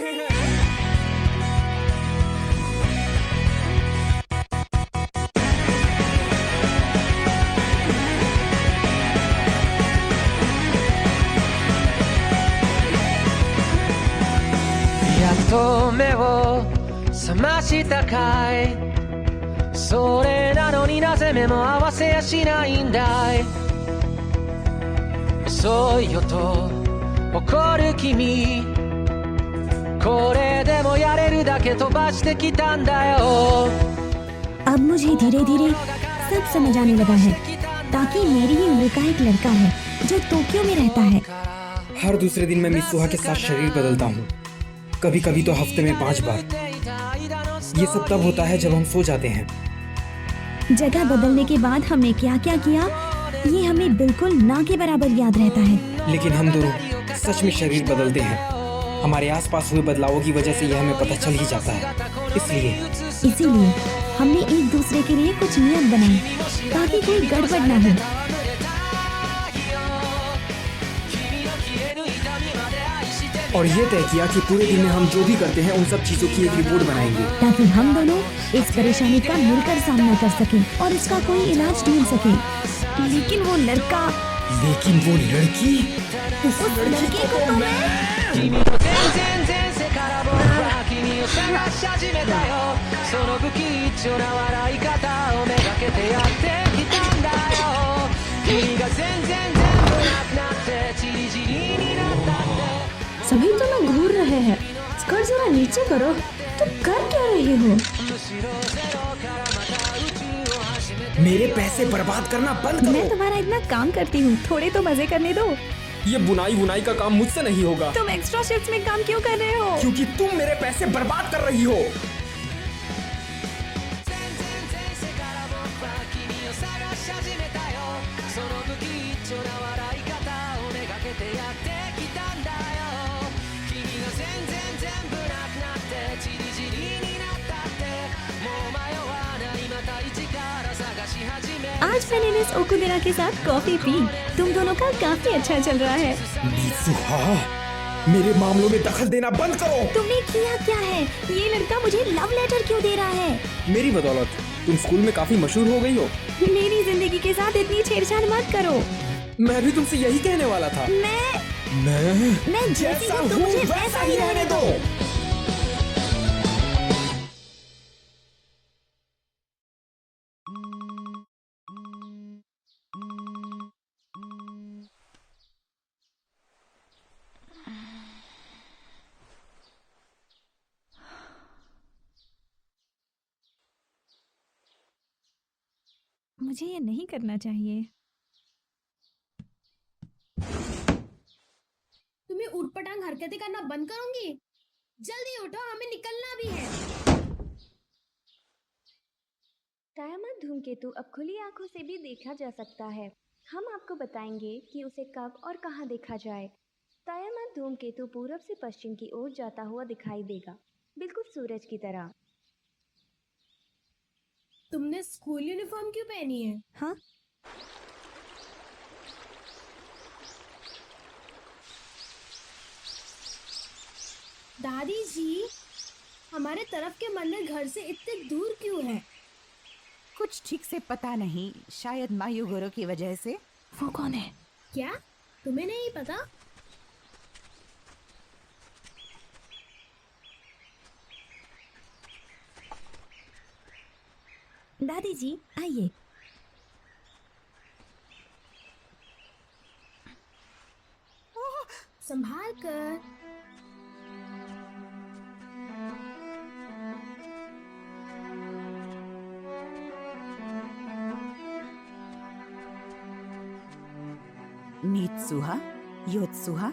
रहे हैं।やっと目を覚ましたかい。それなのになぜ目も合わせやしないんだい。遅いよと怒る君、これでもやれるだけ飛ばしてきたんだよ。 अब मुझे धीरे धीरे सब समझ आने लगा है। ताकि मेरी ही उम्र का एक लड़का है जो टोक्यो में रहता है। हर दूसरे दिन मैं मित्सुहा के साथ शरीर बदलता हूँ, कभी कभी तो हफ्ते में 5 बार। ये सब तब होता है जब हम सो जाते हैं। जगह बदलने के बाद हमने क्या क्या किया ये हमें बिल्कुल ना के बराबर याद रहता है। लेकिन हम दोनों सच में शरीर बदलते हैं। हमारे आसपास हुए बदलावों की वजह से यह हमें पता चल ही जाता है। इसीलिए हमने एक दूसरे के लिए कुछ नियम बनाए ताकि कोई गड़बड़ ना हो। और ये तय किया कि पूरे दिन में हम जो भी करते हैं उन सब चीजों की एक रिपोर्ट बनाएंगे, ताकि हम दोनों इस परेशानी का मिलकर सामना कर सकें और इसका कोई इलाज ढूंढ सकें। लेकिन वो लड़का, लेकिन वो लड़की, उस लड़के को तो मैं 君の全然前世から僕は君を探し始めたよ。その不吉祥な笑い方をめがけてやってきたんだよ。君が全然全部なくなってチリチリになったって。 सभी तो ना घूर रहे हैं। स्कर्ट जरा नीचे करो। तुम कर क्या रहे हो? मेरे पैसे बर्बाद करना बंद मैं करो। तुम्हारा इतना काम करती हूँ, थोड़े तो मजे करने दो। ये बुनाई का काम मुझसे नहीं होगा। तुम एक्स्ट्रा शिफ्ट्स में काम क्यों कर रहे हो? क्योंकि तुम मेरे पैसे बर्बाद कर रही हो। आज मैंने मिस ओकुदेरा के साथ कॉफी पी। तुम दोनों का काफी अच्छा चल रहा है। मित्सुहा, मेरे मामलों में दखल देना बंद करो। तुमने किया क्या है? ये लड़का मुझे लव लेटर क्यों दे रहा है? मेरी बदौलत तुम स्कूल में काफी मशहूर हो गई हो। मेरी जिंदगी के साथ इतनी छेड़छाड़ मत करो। मैं भी तुमसे यही कहने वाला था। मैं जैसी हूँ तुम मुझे वैसा ही रहने दो। मुझे ये नहीं करना चाहिए। तुम्हें उटपटांग हरकतें करना बंद करोगी? जल्दी उठो, हमें निकलना भी है। टायामा धूमकेतु अब खुली आंखों से भी देखा जा सकता है। हम आपको बताएंगे कि उसे कब और कहां देखा जाए। टायामा धूमकेतु पूरब से पश्चिम की ओर जाता हुआ दिखाई देगा, बिल्कुल सूरज की तरह। तुमने स्कूल यूनिफॉर्म क्यों पहनी है? हाँ, दादी जी, हमारे तरफ के मंदिर घर से इतने दूर क्यों है? कुछ ठीक से पता नहीं, शायद मायूगोरो की वजह से। वो कौन है? क्या तुम्हें नहीं पता? दादी जी आइए। संभाल कर। मित्सुहा, योत्सुहा,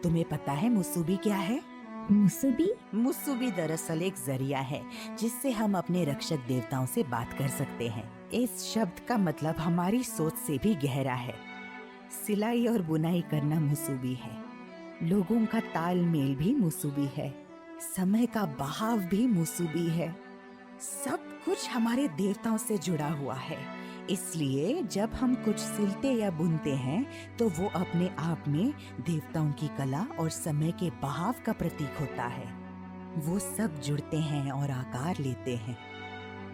तुम्हें पता है मुसुबी क्या है? मुसुबी? मुसुबी दरअसल एक जरिया है जिससे हम अपने रक्षक देवताओं से बात कर सकते हैं। इस शब्द का मतलब हमारी सोच से भी गहरा है। सिलाई और बुनाई करना मुसुबी है, लोगों का तालमेल भी मुसुबी है, समय का बहाव भी मुसुबी है। सब कुछ हमारे देवताओं से जुड़ा हुआ है। इसलिए जब हम कुछ सिलते या बुनते हैं तो वो अपने आप में देवताओं की कला और समय के बहाव का प्रतीक होता है। वो सब जुड़ते हैं और आकार लेते हैं।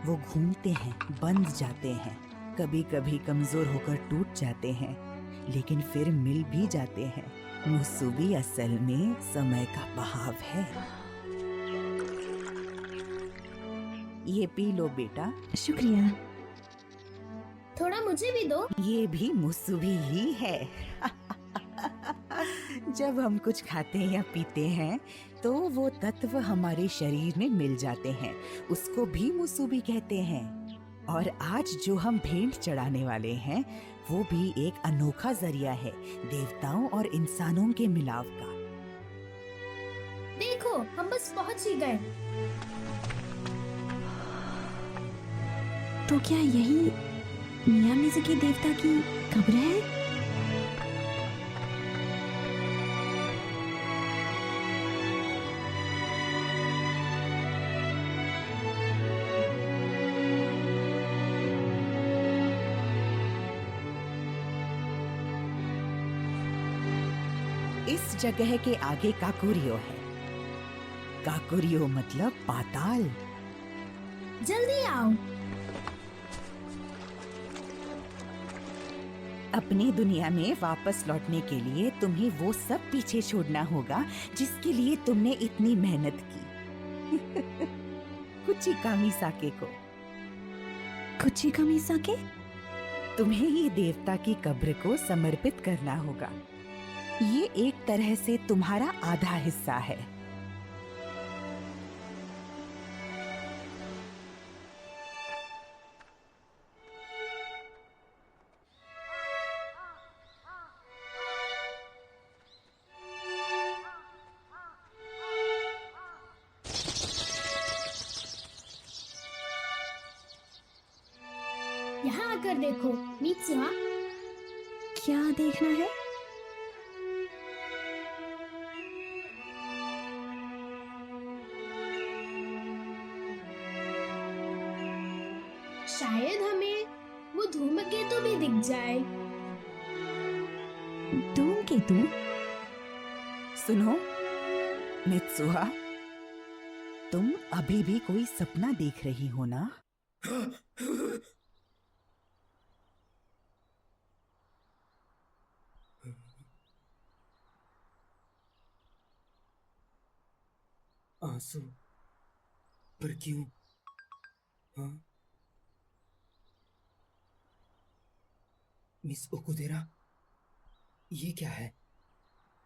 वो घूमते हैं, बंध जाते हैं, कभी कभी कमजोर होकर टूट जाते हैं, लेकिन फिर मिल भी जाते हैं। मुसुबी असल में समय का बहाव है। ये पी लो बेटा। शुक्रिया। थोड़ा मुझे भी दो। ये भी मुसुबी ही है। जब हम कुछ खाते या पीते हैं तो वो तत्व हमारे शरीर में मिल जाते हैं, उसको भी मुसुबी कहते हैं। और आज जो हम भेंट चढ़ाने वाले हैं वो भी एक अनोखा जरिया है देवताओं और इंसानों के मिलाव का। देखो, हम बस पहुंच ही गए। तो क्या यही मियामिज़ुकी देवता की कब्र है? इस जगह के आगे काकुरियो है। काकुरियो मतलब पाताल। जल्दी आओ। अपनी दुनिया में वापस लौटने के लिए तुम्हें वो सब पीछे छोड़ना होगा जिसके लिए तुमने इतनी मेहनत की। कुचिकामी साके को। कुचिकामी साके? तुम्हें ये देवता की कब्र को समर्पित करना होगा। ये एक तरह से तुम्हारा आधा हिस्सा है। यहाँ आकर देखो, मित्सुहा। क्या देखना है? शायद हमें वो धूमकेतु भी दिख जाए। धूमकेतु? सुनो मित्सुहा, तुम अभी भी कोई सपना देख रही हो ना? आंसू? पर क्यों? हाँ? मिस ओकुदेरा, ये क्या है?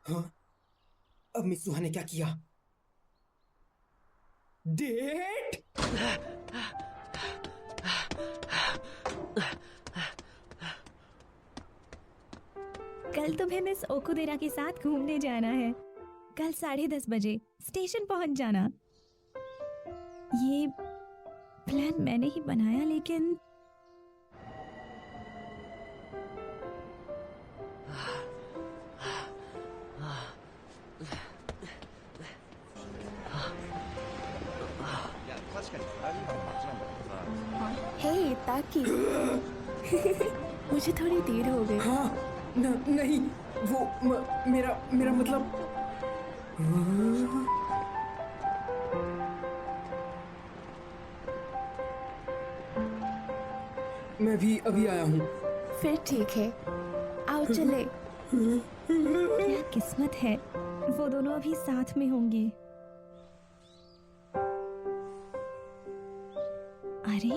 हाँ? अब मित्सुहा ने क्या किया? डेट? कल तुम्हें मिस ओकुदेरा के साथ घूमने जाना है। कल 10:30 बजे स्टेशन पहुंच जाना। ये प्लान मैंने ही बनाया, लेकिन हे ताकि मुझे थोड़ी देर हो गई। हाँ? नहीं, वो मेरा मतलब। हाँ? मैं भी अभी आया हूँ। फिर ठीक है, आओ चले। क्या किस्मत है, वो दोनों अभी साथ में होंगे। अरे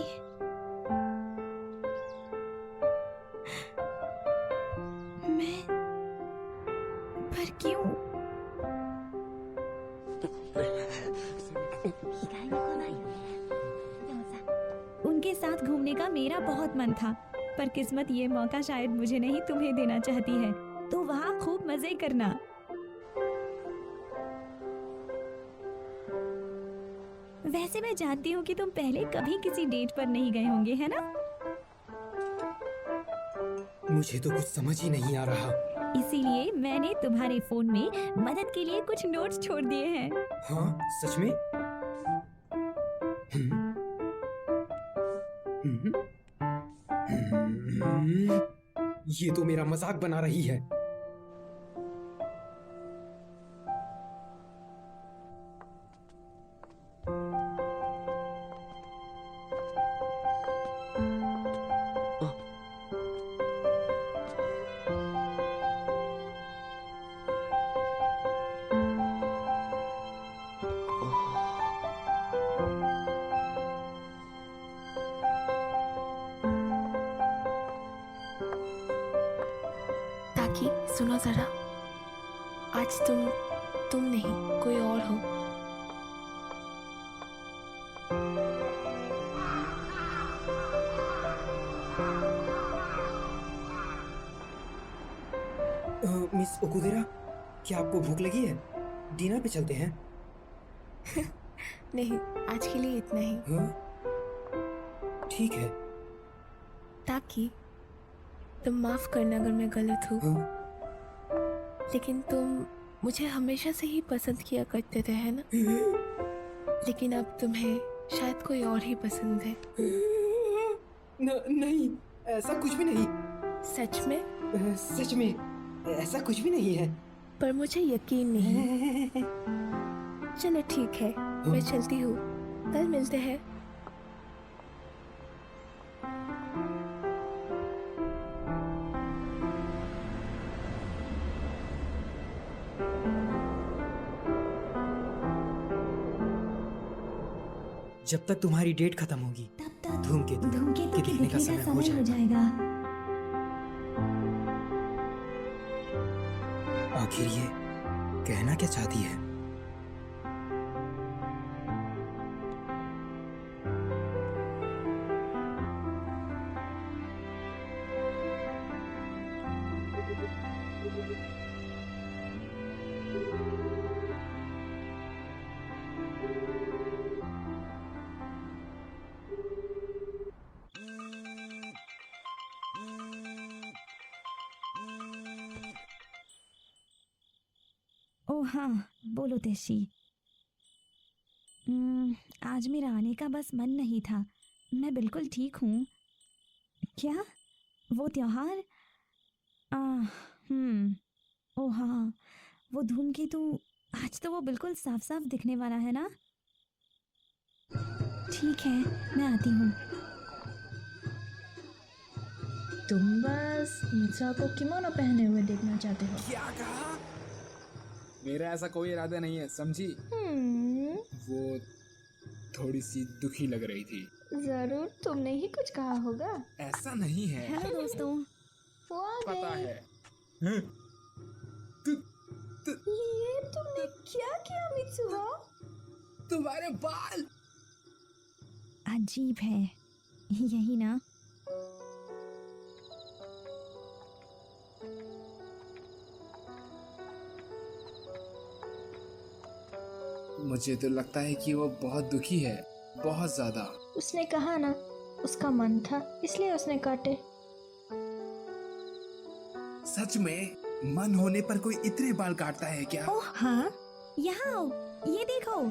मैं, पर क्यों? उनके साथ घूमने का मेरा बहुत मन था, पर किस्मत ये मौका शायद मुझे नहीं तुम्हें देना चाहती है। तो वहाँ खूब मजे करना। वैसे मैं जानती हूँ कि तुम पहले कभी किसी डेट पर नहीं गए होंगे, है ना? मुझे तो कुछ समझ ही नहीं आ रहा। इसीलिए मैंने तुम्हारे फोन में मदद के लिए कुछ नोट्स छोड़ दिए हैं। हाँ, सच में? ये तो मेरा मजाक बना रही है। सुनो जरा, आज तुम नहीं, कोई और हो। मिस ओकुदेरा, क्या आपको भूख लगी है? डिनर पे चलते हैं। नहीं, आज के लिए इतना ही। हाँ? ठीक है। ताकि तुम माफ करना अगर मैं गलत हूँ, हाँ? लेकिन तुम मुझे हमेशा से ही पसंद किया करते थे, है ना? लेकिन अब तुम्हें शायद कोई और ही पसंद है। नहीं, ऐसा कुछ भी नहीं। सच में? सच में ऐसा कुछ भी नहीं है। पर मुझे यकीन नहीं। चलो ठीक है, मैं चलती हूँ, कल मिलते हैं। जब तक तुम्हारी डेट खत्म होगी, धूमकेतु धूमकेतु के के दिखने का समय हो जाएगा। जाएगा। आखिर ये कहना क्या चाहती है? ओह हाँ, बोलो तेशी। आज मेरा आने का बस मन नहीं था। मैं बिल्कुल ठीक हूँ। क्या? वो त्योहार? ओह हाँ, वो धूमकेतु। आज तो वो बिल्कुल साफ साफ दिखने वाला है ना? ठीक है, मैं आती हूँ। तुम बस मित्सा को किमोनो पहने हुए देखना चाहते हो। क्या कहा? मेरा ऐसा कोई इरादा नहीं है, समझी? वो थोड़ी सी दुखी लग रही थी। जरूर तुमने ही कुछ कहा होगा। ऐसा नहीं है। हेलो दोस्तों। वो आ पता गए। है। ये तुमने क्या किया मित्सुहा? तुम्हारे बाल अजीब है, यही ना? मुझे तो लगता है कि वो बहुत दुखी है, बहुत ज्यादा। उसने कहा ना, उसका मन था इसलिए उसने काटे। सच में मन होने पर कोई इतने बाल काटता है क्या? ओह हाँ, यहाँ आओ, ये देखो।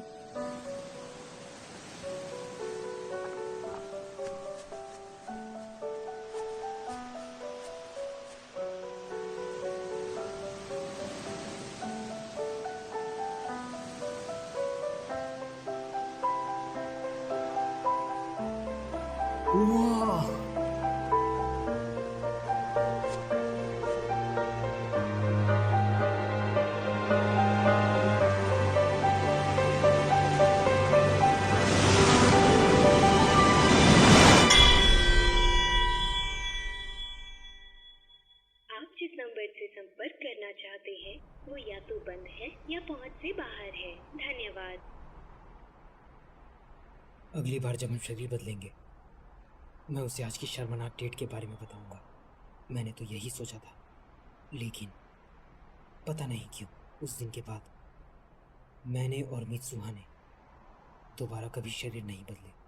वाह! आप जिस नंबर से संपर्क करना चाहते हैं वो या तो बंद है या पहुंच से बाहर है। धन्यवाद। अगली बार जब हम शरीर बदलेंगे, मैं उसे आज की शर्मनाक डेट के बारे में बताऊंगा। मैंने तो यही सोचा था, लेकिन पता नहीं क्यों उस दिन के बाद मैंने और मित्सुहा ने दोबारा कभी शरीर नहीं बदले।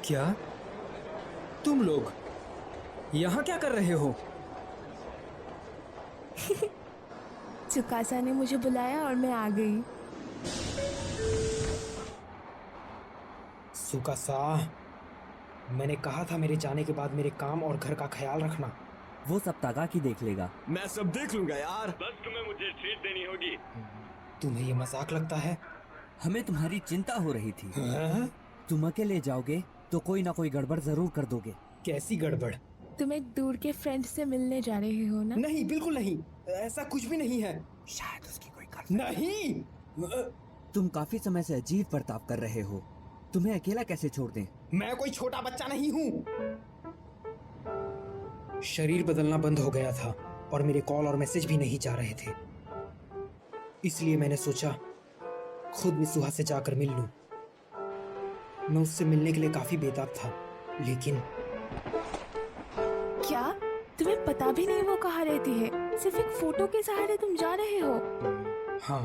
क्या तुम लोग यहाँ क्या कर रहे हो? चुकासा ने मुझे बुलाया और मैं आ गई। सुकासा, मैंने कहा था मेरे जाने के बाद मेरे काम और घर का ख्याल रखना। वो सब तागाकी देख लेगा। मैं सब देख लूंगा यार। बस तुम्हें मुझे ट्रीट देनी होगी। तुम्हें ये मजाक लगता है? हमें तुम्हारी चिंता हो रही थी। हाँ? तुम अकेले जाओगे तो कोई ना कोई गड़बड़ जरूर कर दोगे। कैसी गड़बड़? तुम एक दूर के फ्रेंड से मिलने जा रहे हो ना? नहीं, बिल्कुल नहीं, ऐसा कुछ भी नहीं है। शायद उसकी कोई गर्लफ्रेंड। नहीं, तुम काफी समय से अजीब बर्ताव कर रहे हो। तुम्हें अकेला कैसे छोड़ दें? मैं कोई छोटा बच्चा नहीं हूँ। शरीर बदलना बंद हो गया था और मेरे कॉल और मैसेज भी नहीं जा रहे थे, इसलिए मैंने सोचा खुद मिसुहा से जाकर मिल लूं। मैं उससे मिलने के लिए काफी बेताब था, लेकिन क्या तुम्हें पता भी नहीं वो कहाँ रहती है? सिर्फ एक फोटो के सहारे तुम जा रहे हो? हाँ।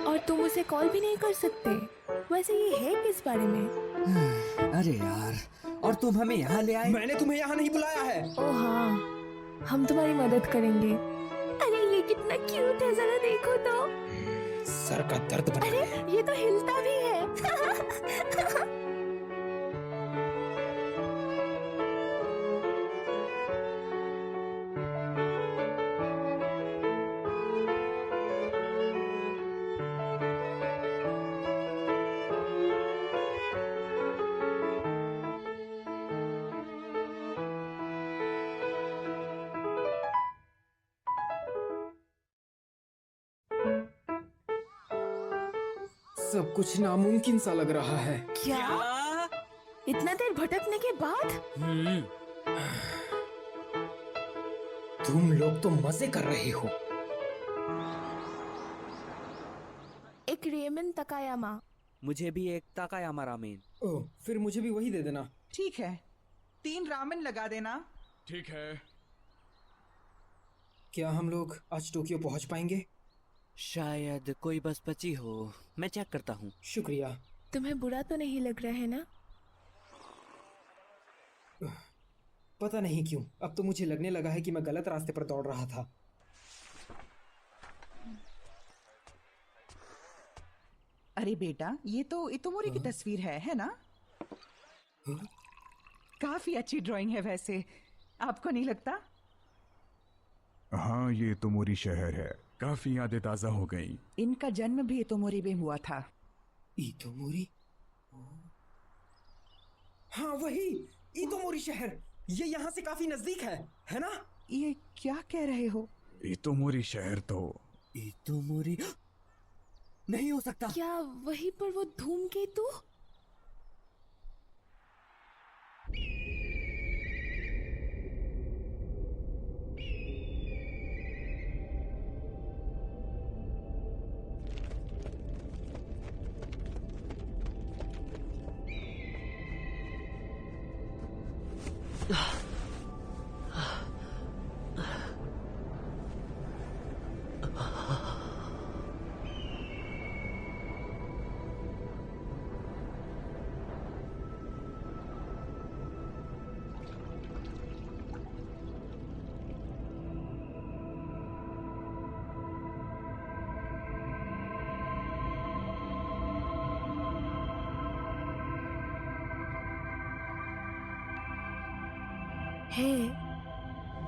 और तुम उसे कॉल भी नहीं कर सकते? वैसे ये है किस बारे में? अरे यार, और तुम हमें यहाँ ले आए? मैंने तुम्हें यहाँ नहीं बुलाया है। ओह हाँ, हम तुम्हारी मदद करेंगे। अरे ये कितना क्यूट है, जरा देखो तो। सर का दर्द बना। अरे ये तो हिलता भी है। सब कुछ नामुमकिन सा लग रहा है। क्या? इतना देर भटकने के बाद? तुम लोग तो मजे कर रहे हो। एक रेमन तकायामा। मुझे भी एक ताकायामा रामेन। ओह, फिर मुझे भी वही दे देना। ठीक है, 3 रामेन लगा देना। ठीक है। क्या हम लोग आज टोक्यो पहुंच पाएंगे? शायद कोई बस बची हो, मैं चेक करता हूँ। शुक्रिया। तुम्हें बुरा तो नहीं लग रहा है ना? पता नहीं क्यों, अब तो मुझे लगने लगा है कि मैं गलत रास्ते पर दौड़ रहा था। अरे बेटा, ये तो इतोमोरी की तस्वीर है ना? काफी अच्छी ड्राइंग है वैसे, आपको नहीं लगता? हाँ, ये इतोमोरी शहर है। काफी यादें ताजा हो गई। इनका जन्म भी इतोमोरी में हुआ था। इतोमोरी? हाँ वही, इतोमोरी शहर। ये यहाँ से काफी नजदीक है ना? ये क्या कह रहे हो? इतोमोरी शहर तो इतोमोरी नहीं हो सकता। क्या वहीं पर वो धूमकेतु? है,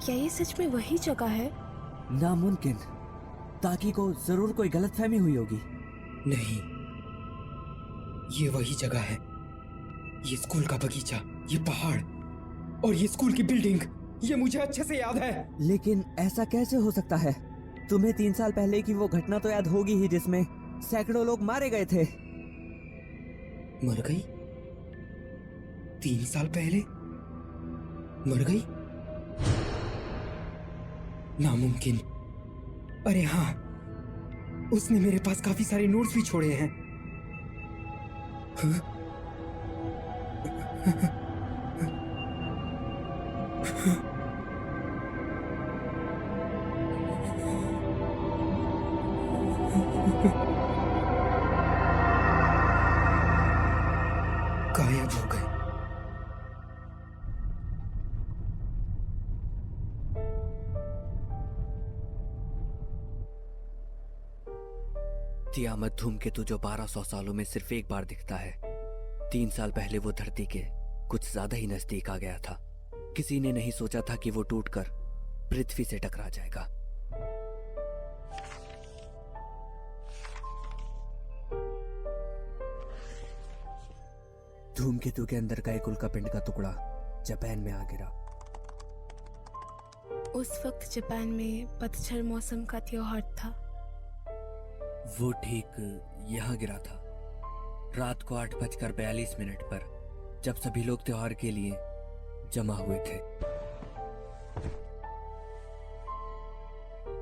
क्या ये सच में वही जगह है? नामुमकिन। ताकि को जरूर कोई गलतफहमी हुई होगी। नहीं, ये वही जगह है। ये स्कूल का बगीचा, ये पहाड़ और ये स्कूल की बिल्डिंग, ये मुझे अच्छे से याद है। लेकिन ऐसा कैसे हो सकता है? तुम्हें 3 साल पहले की वो घटना तो याद होगी ही, जिसमें सैकड़ों लोग मारे गए थे। मर गई? 3 साल पहले मर गई? नामुमकिन। अरे हाँ, उसने मेरे पास काफी सारे नोट्स भी छोड़े हैं। तियामत धूमकेतु जो 1200 सालों में सिर्फ एक बार दिखता है, 3 साल पहले वो धरती के कुछ ज्यादा ही नजदीक आ गया था। किसी ने नहीं सोचा था कि वो टूटकर पृथ्वी से टकरा जाएगा। धूमकेतु के अंदर का एक उल्कापिंड का टुकड़ा जापान में आ गिरा। उस वक्त जापान में पतझड़ मौसम का त्योहार था। वो ठीक यहाँ गिरा था, रात को 8:42 पर, जब सभी लोग त्योहार के लिए जमा हुए थे।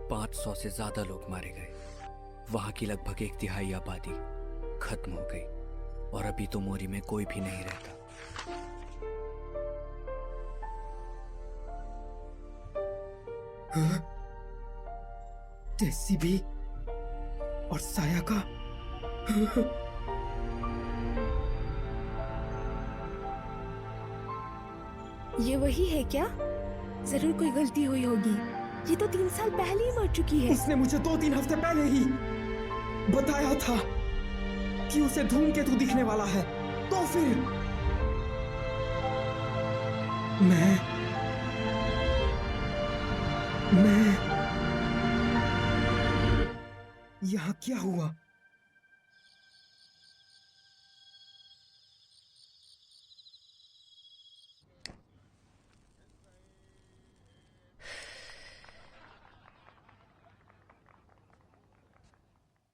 500 से ज्यादा लोग मारे गए। वहां की लगभग 1/3 आबादी खत्म हो गई और अभी तो मोरी में कोई भी नहीं रहता। हाँ? तेसी भी और साया का। ये वही है क्या? जरूर कोई गलती हुई होगी। ये तो 3 साल पहले ही मर चुकी है। उसने मुझे 2-3 हफ्ते पहले ही बताया था कि उसे धूमकेतु दिखने वाला है। तो फिर मैं यहाँ क्या हुआ?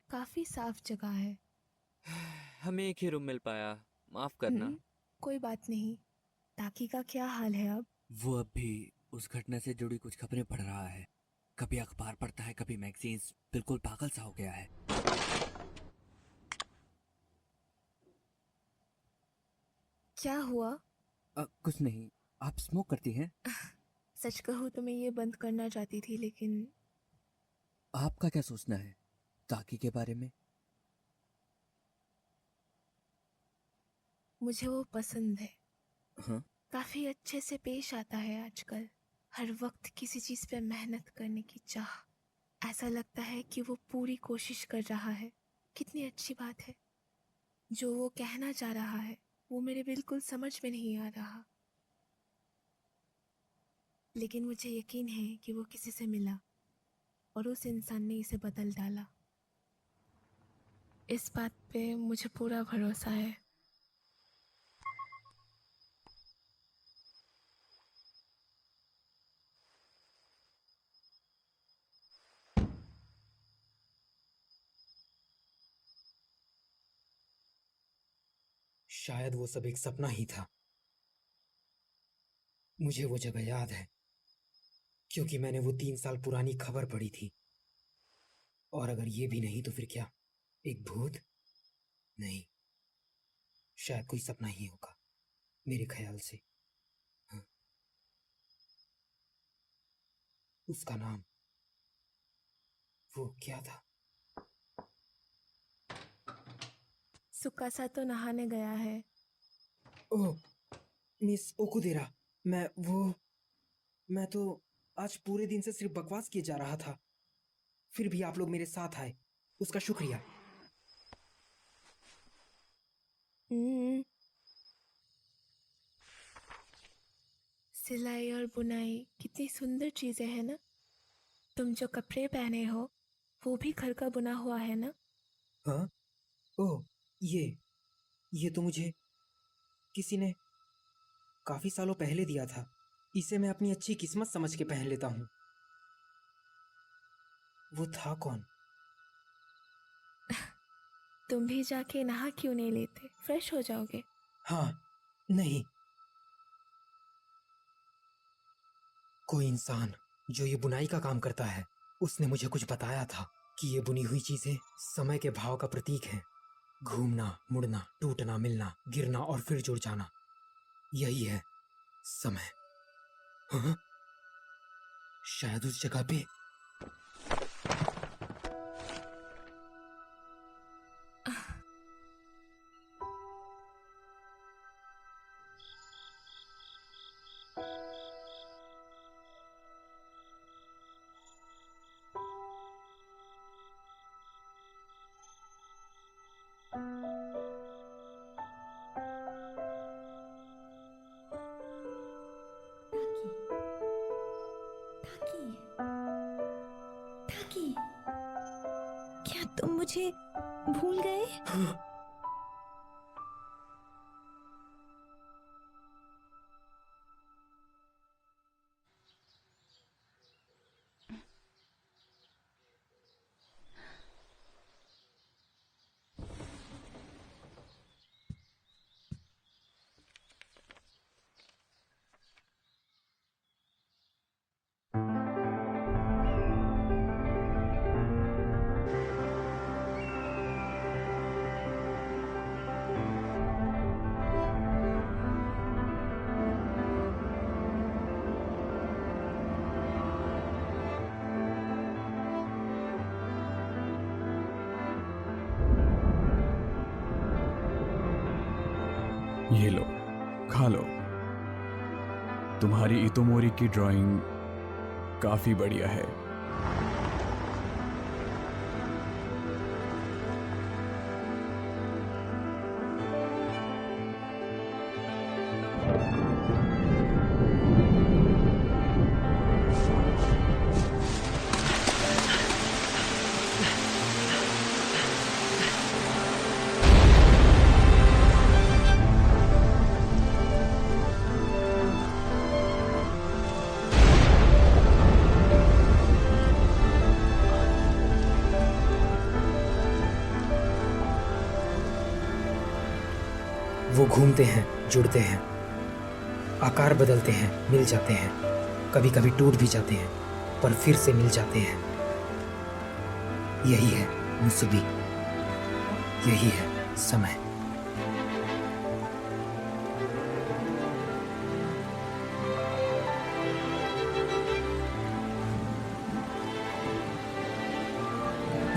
काफी साफ जगह है। हमें एक ही रूम मिल पाया, माफ करना। कोई बात नहीं। ताकि का क्या हाल है अब? वो अब भी उस घटना से जुड़ी कुछ खबरें पढ़ रहा है। कभी अखबार पढ़ता है, कभी मैगजीन्स। बिल्कुल पागल सा हो गया है। क्या हुआ? कुछ नहीं। आप स्मोक करती हैं? सच कहूँ तो मैं ये बंद करना चाहती थी, लेकिन आपका क्या सोचना है ताकि के बारे में? मुझे वो पसंद है। हाँ? काफी अच्छे से पेश आता है आजकल। हर वक्त किसी चीज पे मेहनत करने की चाह। ऐसा लगता है कि वो पूरी कोशिश कर रहा है। कितनी अच्छी बात है। जो वो कहना चाह रहा है वो मेरे बिल्कुल समझ में नहीं आ रहा, लेकिन मुझे यकीन है कि वो किसी से मिला और उस इंसान ने इसे बदल डाला। इस बात पे मुझे पूरा भरोसा है। शायद वो सब एक सपना ही था। मुझे वो जगह याद है क्योंकि मैंने वो 3 साल पुरानी खबर पढ़ी थी। और अगर ये भी नहीं तो फिर क्या? एक भूत? नहीं, शायद कोई सपना ही होगा मेरे ख्याल से। हाँ। उसका नाम वो क्या था? सुकासा तो नहाने गया है। ओह, मिस ओकुदेरा। मैं तो आज पूरे दिन से सिर्फ बकवास किए जा रहा था। फिर भी आप लोग मेरे साथ आए, उसका शुक्रिया। सिलाई और बुनाई कितनी सुंदर चीजें हैं ना। तुम जो कपड़े पहने हो वो भी घर का बुना हुआ है ना? हाँ? ओह, ये तो मुझे किसी ने काफी सालों पहले दिया था। इसे मैं अपनी अच्छी किस्मत समझ के पहन लेता हूँ। वो था कौन? तुम भी जाके नहा क्यों नहीं लेते? फ्रेश हो जाओगे। हाँ, नहीं, कोई इंसान जो ये बुनाई का काम करता है, उसने मुझे कुछ बताया था कि ये बुनी हुई चीजें समय के भाव का प्रतीक हैं। घूमना, मुड़ना, टूटना, मिलना, गिरना और फिर जुड़ जाना, यही है समय। हाँ? शायद उस जगह पे टाकी, टाकी, क्या तुम मुझे भूल गए? ये लो, खा लो। तुम्हारी इतोमोरी की ड्राइंग काफी बढ़िया है। वो घूमते हैं, जुड़ते हैं, आकार बदलते हैं, मिल जाते हैं, कभी कभी टूट भी जाते हैं, पर फिर से मिल जाते हैं। यही है मुसुबी, यही है समय।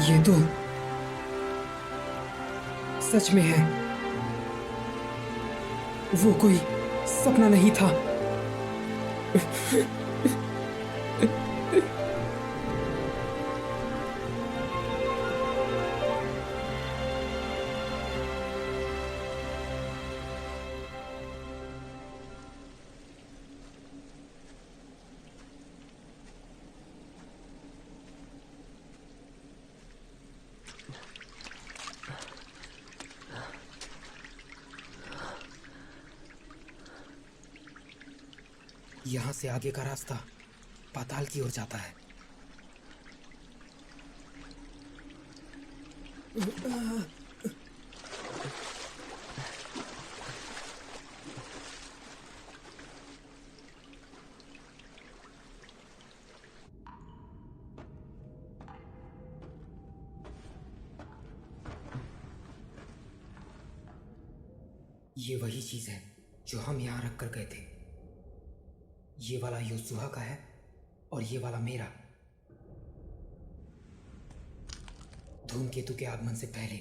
ये तो सच में है, वो कोई सपना नहीं था। यहाँ से आगे का रास्ता पाताल की ओर जाता है। ये वही चीज है जो हम यहाँ रख कर गए थे। ये वाला योसुहा का है और ये वाला मेरा। धूमकेतु के आगमन से पहले,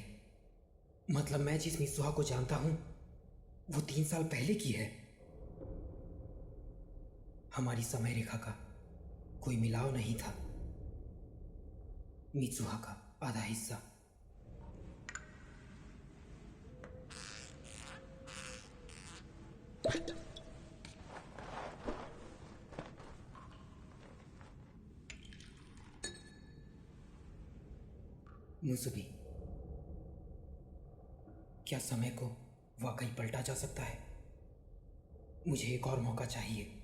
मतलब मैं जिस मित्सुहा को जानता हूं वो 3 साल पहले की है। हमारी समय रेखा का कोई मिलाव नहीं था। मित्सुहा का आधा हिस्सा। मुसुबी, क्या समय को वाकई पलटा जा सकता है? मुझे एक और मौका चाहिए।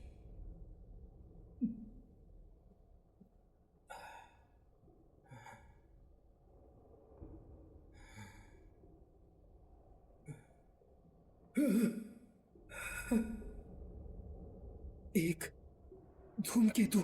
एक धूमकेतु।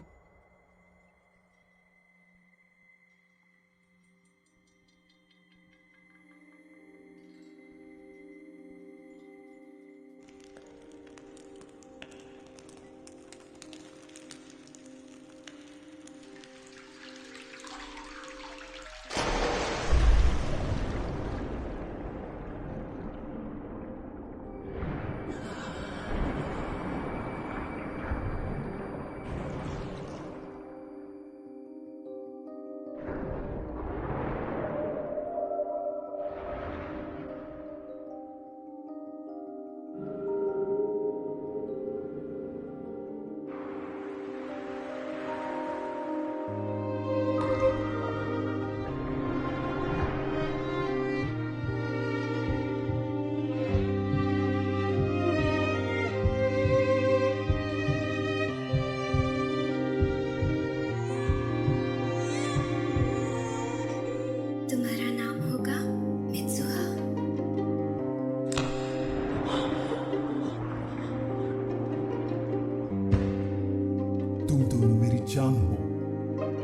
तुम दोनों मेरी जान हो।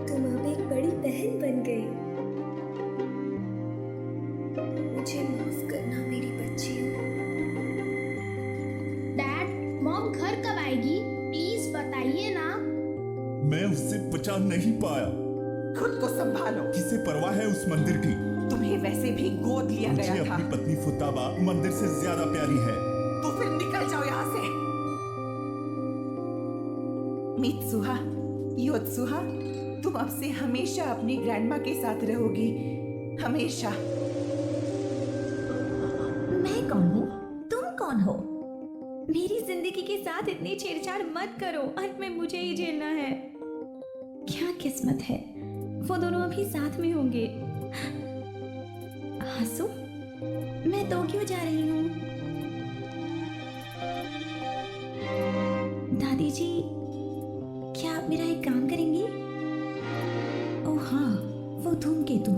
तुम अब एक बड़ी बहन बन गई। मुझे माफ करना मेरी बच्चियों। डैड, मॉम घर कब आएगी? प्लीज बताइए ना। मैं उससे बचा नहीं पाया। खुद को संभालो। किसे परवाह है उस मंदिर की? तुम्हें वैसे भी गोद लिया गया था। मुझे अपनी पत्नी फुताबा मंदिर से ज्यादा प्यारी है। तो फिर निकल जाओ यहाँ से। मित्सुहा, योत्सुहा, तुम अब से हमेशा अपनी ग्रैंडमा के साथ रहोगी, हमेशा। मैं कौन हूँ? तुम कौन हो? मेरी जिंदगी के साथ इतनी छेड़छाड़ मत करो। अंत में मुझे ही झेलना है। क्या किस्मत है, वो दोनों अभी साथ में होंगे। हासु, मैं तो क्यों जा रही हूँ? दादी जी, क्या आप मेरा एक काम करेंगी? ओह हाँ, वो धूमकेतु।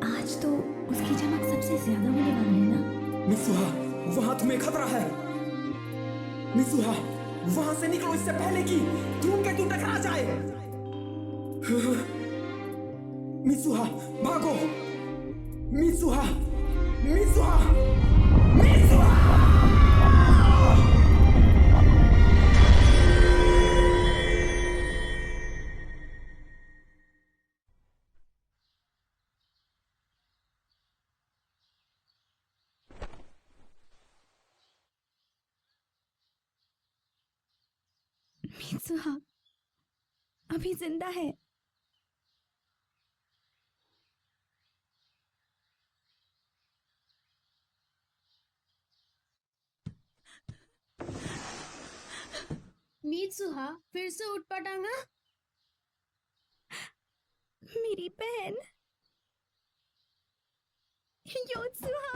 आज तो उसकी चमक सबसे ज्यादा होने वाली है ना? मित्सुहा, वहां तुम्हें खतरा है। मित्सुहा, वहां से निकलो इससे पहले कि धूमकेतु टकरा जाए। मित्सुहा, भागो। Mitsuha, Mitsuha, Mitsuha! मित्सुहा अभी जिंदा है। मित्सुहा फिर से उठ पटांगा। मेरी बहन योत्सुहा।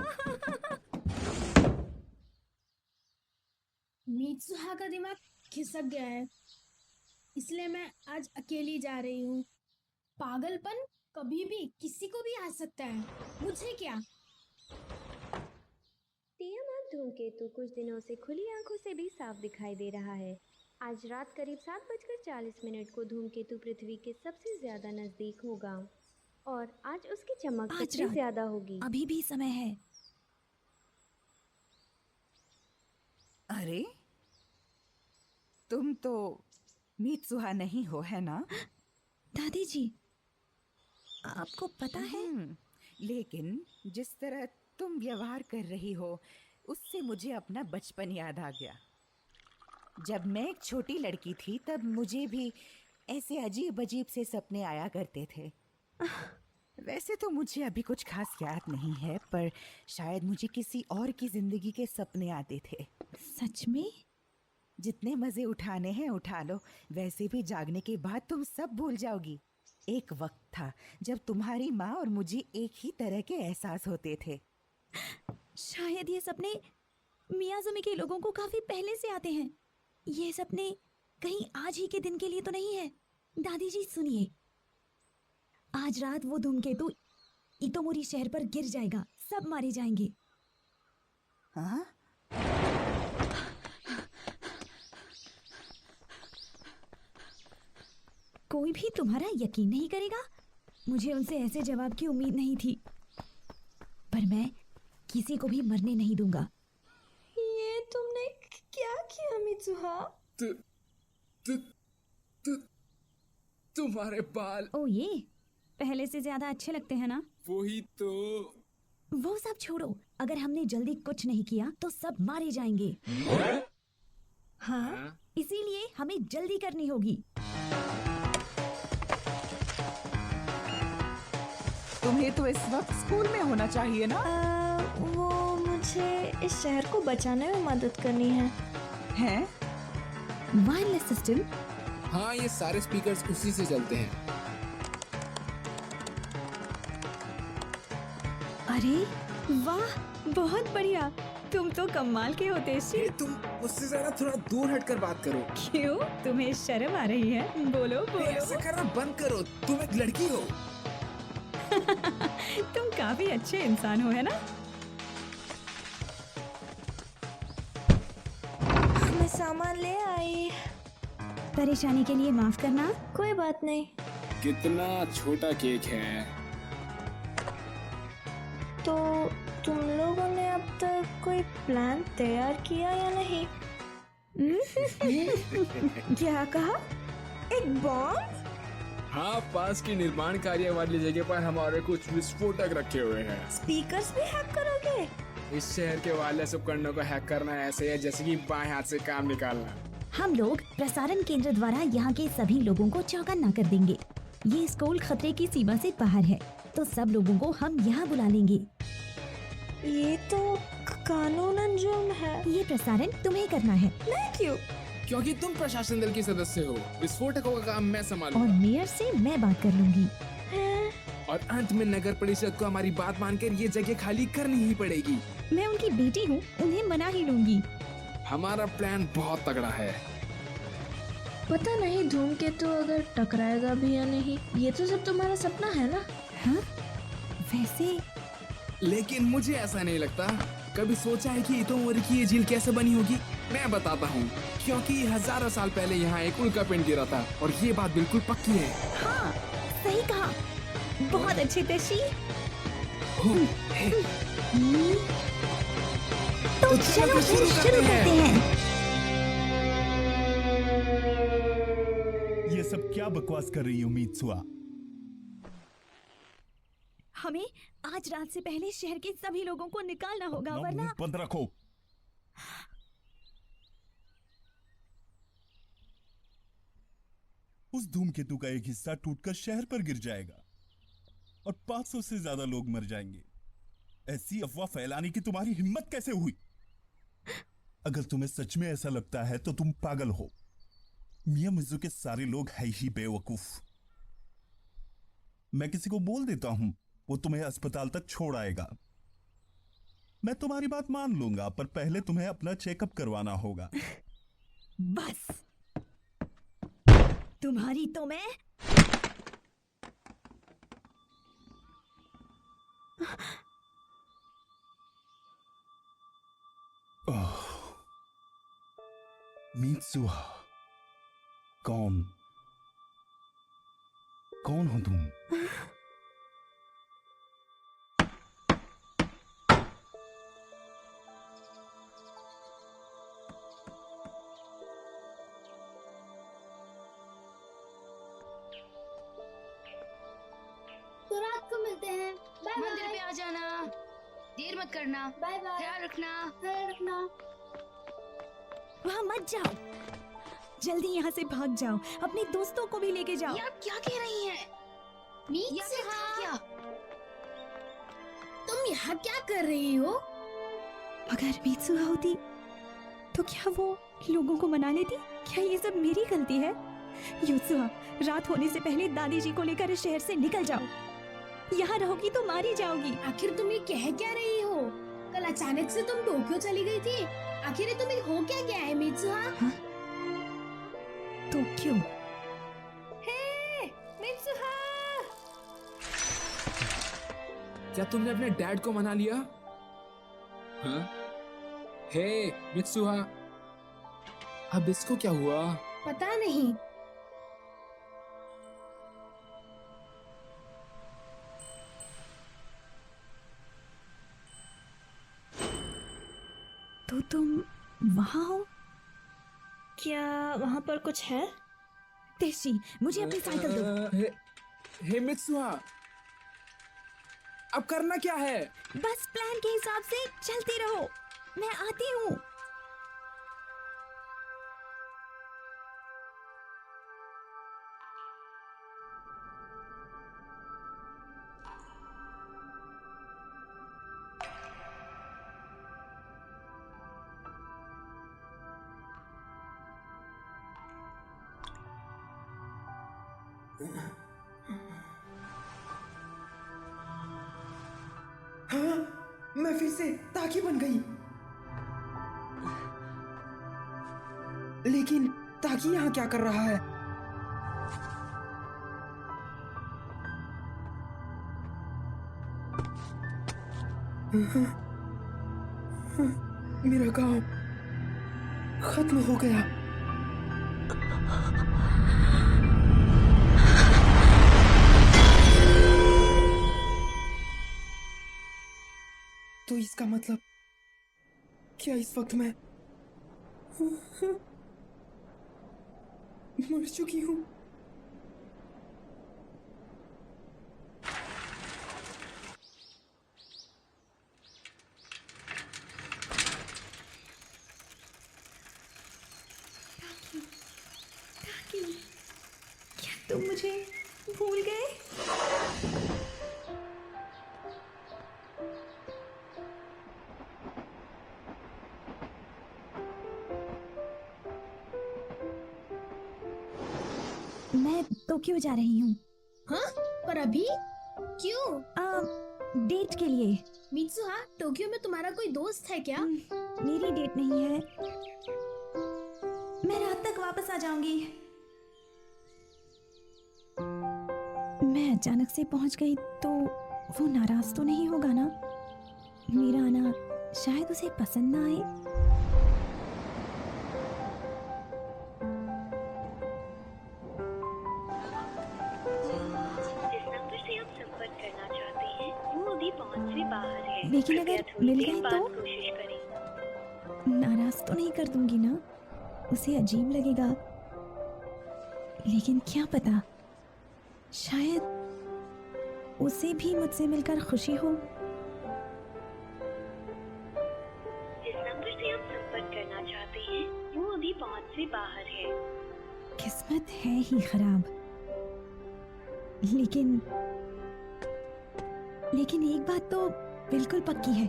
मित्सुहा का दिमाग खिसक गया है, इसलिए मैं आज अकेली जा रही हूँ। पागलपन कभी भी किसी को भी आ सकता है, मुझे क्या। तियामात धूमकेतु कुछ दिनों से खुली आंखों से भी साफ दिखाई दे रहा है। आज रात करीब 7:40 को धूमकेतु पृथ्वी के सबसे ज्यादा नजदीक होगा और आज उसकी चमक सबसे ज्यादा होगी। अभी भी समय है। अरे, तुम तो मित्सुहा नहीं हो, है ना? दादी जी, आपको पता है? लेकिन जिस तरह तुम व्यवहार कर रही हो, उससे मुझे अपना बचपन याद आ गया। जब मैं एक छोटी लड़की थी, तब मुझे भी ऐसे अजीब अजीब से सपने आया करते थे। वैसे तो मुझे अभी कुछ खास याद नहीं है, पर शायद मुझे किसी और की जिंदगी के सपने आते थे। सच में? जितने मजे उठाने हैं उठा लो। वैसे भी जागने के बाद तुम सब भूल जाओगी। एक वक्त था जब तुम्हारी माँ और मुझे एक ही तरह के एहसास होते थे। शायद ये सपने मियाजुमी के लोगों को काफी पहले से आते हैं। ये सपने कहीं आज ही के दिन के लिए तो नहीं है। दादी जी सुनिए, आज रात वो धूमकेतु इतोमोरी शहर पर गिर जाएगा, सब मारे जाएंगे। हाँ? कोई भी तुम्हारा यकीन नहीं करेगा। मुझे उनसे ऐसे जवाब की उम्मीद नहीं थी, पर मैं किसी को भी मरने नहीं दूंगा। ये तुमने क्या किया मित्सुहा? तुम्हारे बाल। ओ, ये पहले से ज्यादा अच्छे लगते हैं ना? वही तो। वो सब छोड़ो, अगर हमने जल्दी कुछ नहीं किया तो सब मारे जाएंगे। हाँ, इसीलिए हमें जल्दी करनी होगी। तुम्हें तो इस वक्त स्कूल में होना चाहिए ना? वो मुझे इस शहर को बचाने में मदद करनी है। हैं? Wireless system? हाँ, ये सारे स्पीकर्स उसी से चलते हैं। अरे वाह, बहुत बढ़िया। तुम तो कमाल के होते श्री। तुम उससे जरा थोड़ा दूर हटकर बात करो। क्यों, तुम्हें शर्म आ रही है? बोलो बोलो। ऐसा करना बंद करो, तुम एक लड़की हो। तुम काफी अच्छे इंसान हो, है ना? मैं सामान ले आई। परेशानी के लिए माफ करना। कोई बात नहीं। कितना छोटा केक है। तो तुम लोगों ने अब तक कोई प्लान तैयार किया या नहीं? क्या कहा? एक बॉम्ब? हाँ, पास की निर्माण कार्य वाली जगह पर हमारे कुछ विस्फोटक रखे हुए हैं। स्पीकर्स भी हैक करोगे? इस शहर के वायरलेस उपकरणों को हैक करना ऐसे है जैसे कि बाएं हाथ से काम निकालना। हम लोग प्रसारण केंद्र द्वारा यहाँ के सभी लोगों को चौकन्ना कर देंगे। ये स्कूल खतरे की सीमा से बाहर है, तो सब लोगों को हम यहाँ बुला लेंगे। ये तो कानूनन जुर्म है। ये प्रसारण तुम्हें करना है। मैं क्यों? क्योंकि तुम प्रशासन दल के सदस्य हो। विस्फोटकों का काम मैं संभालूंगा। और मेयर से मैं बात कर लूंगी। और अंत में नगर परिषद को हमारी बात मानकर ये जगह खाली करनी ही पड़ेगी। मैं उनकी बेटी हूँ, उन्हें मना ही लूंगी। हमारा प्लान बहुत तगड़ा है। पता नहीं धूमकेतु अगर टकराएगा भी या नहीं। ये तो सब तुम्हारा सपना है ना? हाँ, वैसे लेकिन मुझे ऐसा नहीं लगता। कभी सोचा है कि इतोमोरी की ये झील कैसे बनी होगी? मैं बताता हूँ। क्योंकि हजारों साल पहले यहाँ एक उल्का पिंड गिरा था और ये बात बिल्कुल पक्की है। हाँ, सही कहा। बहुत अच्छे तशी। तो चलो फिर शुरू करते हैं। ये सब क्या बकवास कर रही हो मीत्सुआ? हमें आज रात से पहले शहर के सभी लोगों को निकालना होगा, वरना मुंह बंद रखो। उस धूमकेतु का एक हिस्सा टूटकर शहर पर गिर जाएगा और 500 से ज्यादा लोग मर जाएंगे। ऐसी अफवाह फैलाने की तुम्हारी हिम्मत कैसे हुई? अगर तुम्हें सच में ऐसा लगता है तो तुम पागल हो। मियामिज़ू के सारे लोग है ही बेवकूफ। मैं किसी को बोल देता हूं, वो तुम्हें अस्पताल तक छोड़ आएगा। मैं तुम्हारी बात मान लूंगा, पर पहले तुम्हें अपना चेकअप करवाना होगा। बस तुम्हारी तो मैं। मीत्सुआ, कौन हो तुम? तो रात को मिलते हैं। Bye bye. मंदिर पे आ जाना, देर मत करना। Bye bye. ख्याल रखना। ख्याल रखना। वहाँ मत जाओ, जल्दी यहाँ से भाग जाओ। अपने दोस्तों को भी लेके जाओ। यार क्या कह रही हैं? क्या? तुम यहाँ क्या कर रही हो? अगर मीत्सुआ होती तो क्या वो लोगों को मना लेती? क्या ये सब मेरी गलती है? यूत्सुआ, रात होने से पहले दादी जी को लेकर इस शहर से निकल जाओ। यहाँ रहोगी तो मारी जाओगी। आखिर तुम ये कह क्या रही हो? कल अचानक से तुम टोक्यो चली गई थी। आखिर तुम्हें हो क्या गया है मीत्सुआ? हाँ? टोक्यो? हे मीत्सुआ! क्या तुमने अपने डैड को मना लिया? हाँ? हे मित्सुहा, अब इसको क्या हुआ? पता नहीं। तो तुम वहाँ हो? क्या वहाँ पर कुछ है? तेशी, मुझे अपनी साइकिल दो। हे मित्सुहा, अब करना क्या है? बस प्लान के हिसाब से चलते रहो, मैं आती हूँ। हाँ, मैं फिर से ताकि बन गई। लेकिन ताकि यहाँ क्या कर रहा है? मेरा गांव खत्म हो गया। इसका मतलब क्या इस वक्त मैं मर चुकी हूँ? क्या तुम मुझे भूल गए? मैं टोक्यो जा रही हूँ। हाँ? पर अभी क्यों? डेट के लिए। मित्सुहा, टोक्यो में तुम्हारा कोई दोस्त है क्या? मेरी डेट नहीं है। मैं रात तक वापस आ जाऊंगी। मैं अचानक से पहुंच गई तो वो नाराज तो नहीं होगा ना? मेरा आना शायद उसे पसंद ना आए। जिस नंबर से आप संपर्क करना चाहते हैं वो अभी पहुंच से बाहर है। लेकिन कृपया अगर थोड़ी मिल देर गई बाद तो? कोशिश करें। नाराज तो नहीं कर दूंगी ना? उसे अजीब लगेगा। लेकिन क्या पता, शायद उसे भी मुझसे मिलकर खुशी हो। जिस नंबर से आप संपर्क करना चाहते हैं वो अभी पहुंच से बाहर है। किस्मत है ही खराब। लेकिन एक बात तो बिल्कुल पक्की है,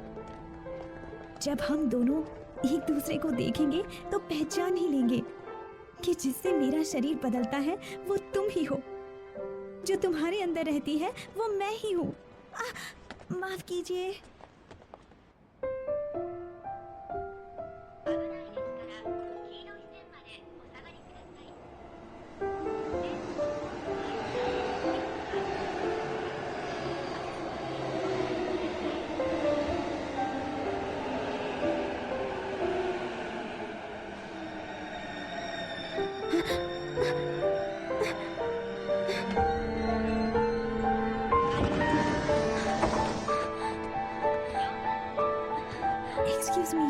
जब हम दोनों एक दूसरे को देखेंगे तो पहचान ही लेंगे कि जिससे मेरा शरीर बदलता है वो तुम ही हो, जो तुम्हारे अंदर रहती है वो मैं ही हूँ। माफ कीजिए। Excuse me.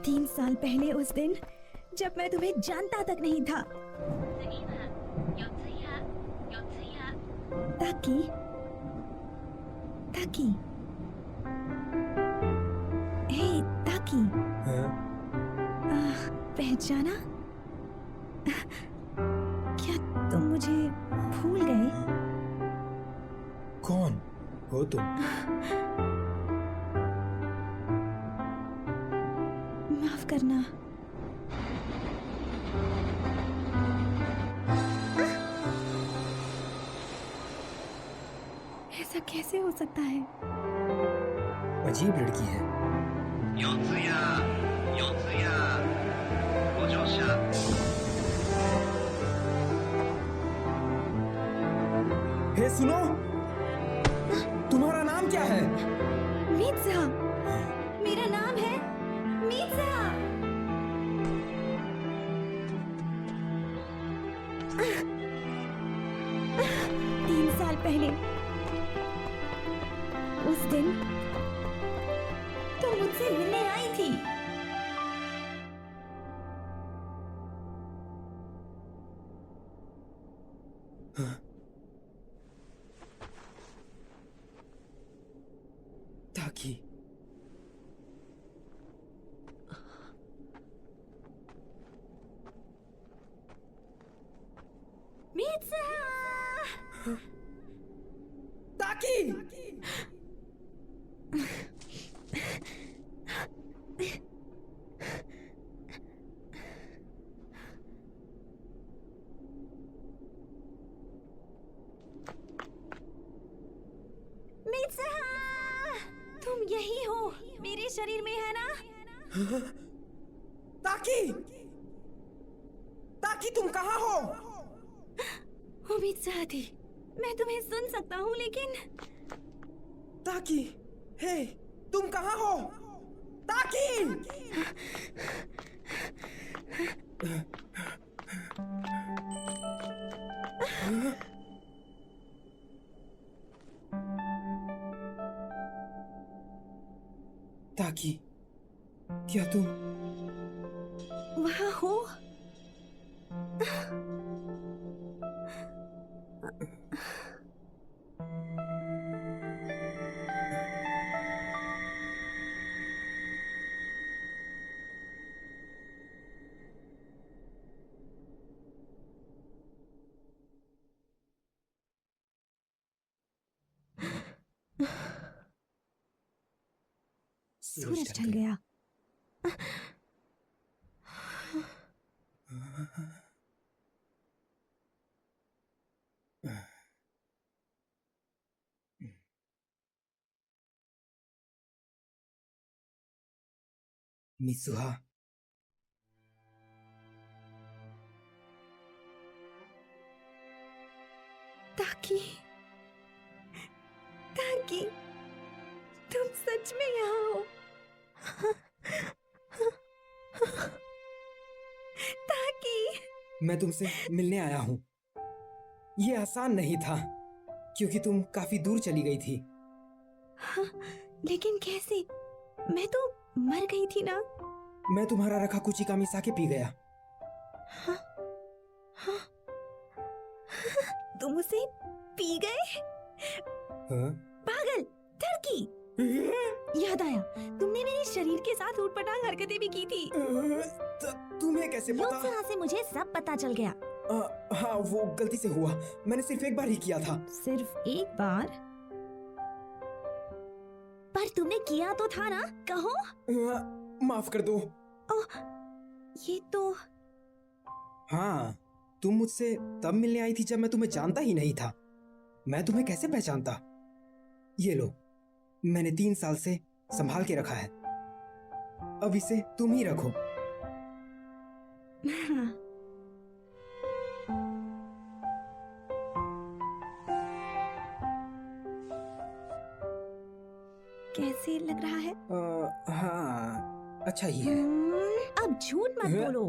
तीन साल पहले उस दिन जब मैं तुम्हें जानता तक नहीं था। ताकि ताकि हे ताकि पहचाना? क्या तुम मुझे भूल गए? कौन हो तुम? माफ करना। ऐसा कैसे हो सकता है? अजीब लड़की है। हे सुनो, तुम्हारा नाम क्या है? मीत्सा। मेरा नाम है मीत्सा। 3 साल पहले उस दिन तुम मुझसे मिलने आई थी। ताकि मीत्सा। ताकि मीत्सा। शरीर में है ना? ताकि ताकि तुम कहाँ हो? उम्मीद से थी मैं तुम्हें सुन सकता हूँ, लेकिन ताकि, हे, तुम कहाँ हो? ताकि! ताकि, क्या तुम वहाँ हो? सूरज ढल गया। मिसुहा, ताकि ताकि तुम सच में यहाँ हो? ताकि मैं तुमसे मिलने आया हूँ। ये आसान नहीं था क्योंकि तुम काफी दूर चली गई थी। हाँ, लेकिन कैसे? मैं तो मर गई थी ना। मैं तुम्हारा रखा कुचिका मिसा के पी गया। हाँ, हाँ, तुम उसे पी गए? हाँ? पागल, टर्की! याद आया, तुमने मेरे शरीर के साथ ऊटपटांग हरकतें भी की थी। तुम्हें कैसे पता? लोकसभा से मुझे सब पता चल गया। हाँ, वो गलती से हुआ। मैंने सिर्फ एक बार ही किया था। सिर्फ एक बार? पर तुमने किया तो था ना, कहो? माफ कर दो। ये तो... हाँ, तुम मुझसे तब मिलने आई थी जब मैं तुम्हें जानता ही नहीं था। मैं तुम्हें कैसे पहचानता? ये लो, मैंने 3 साल से संभाल के रखा है। अब इसे तुम ही रखो। कैसे लग रहा है? हाँ, अच्छा ही है। अब झूठ मत बोलो।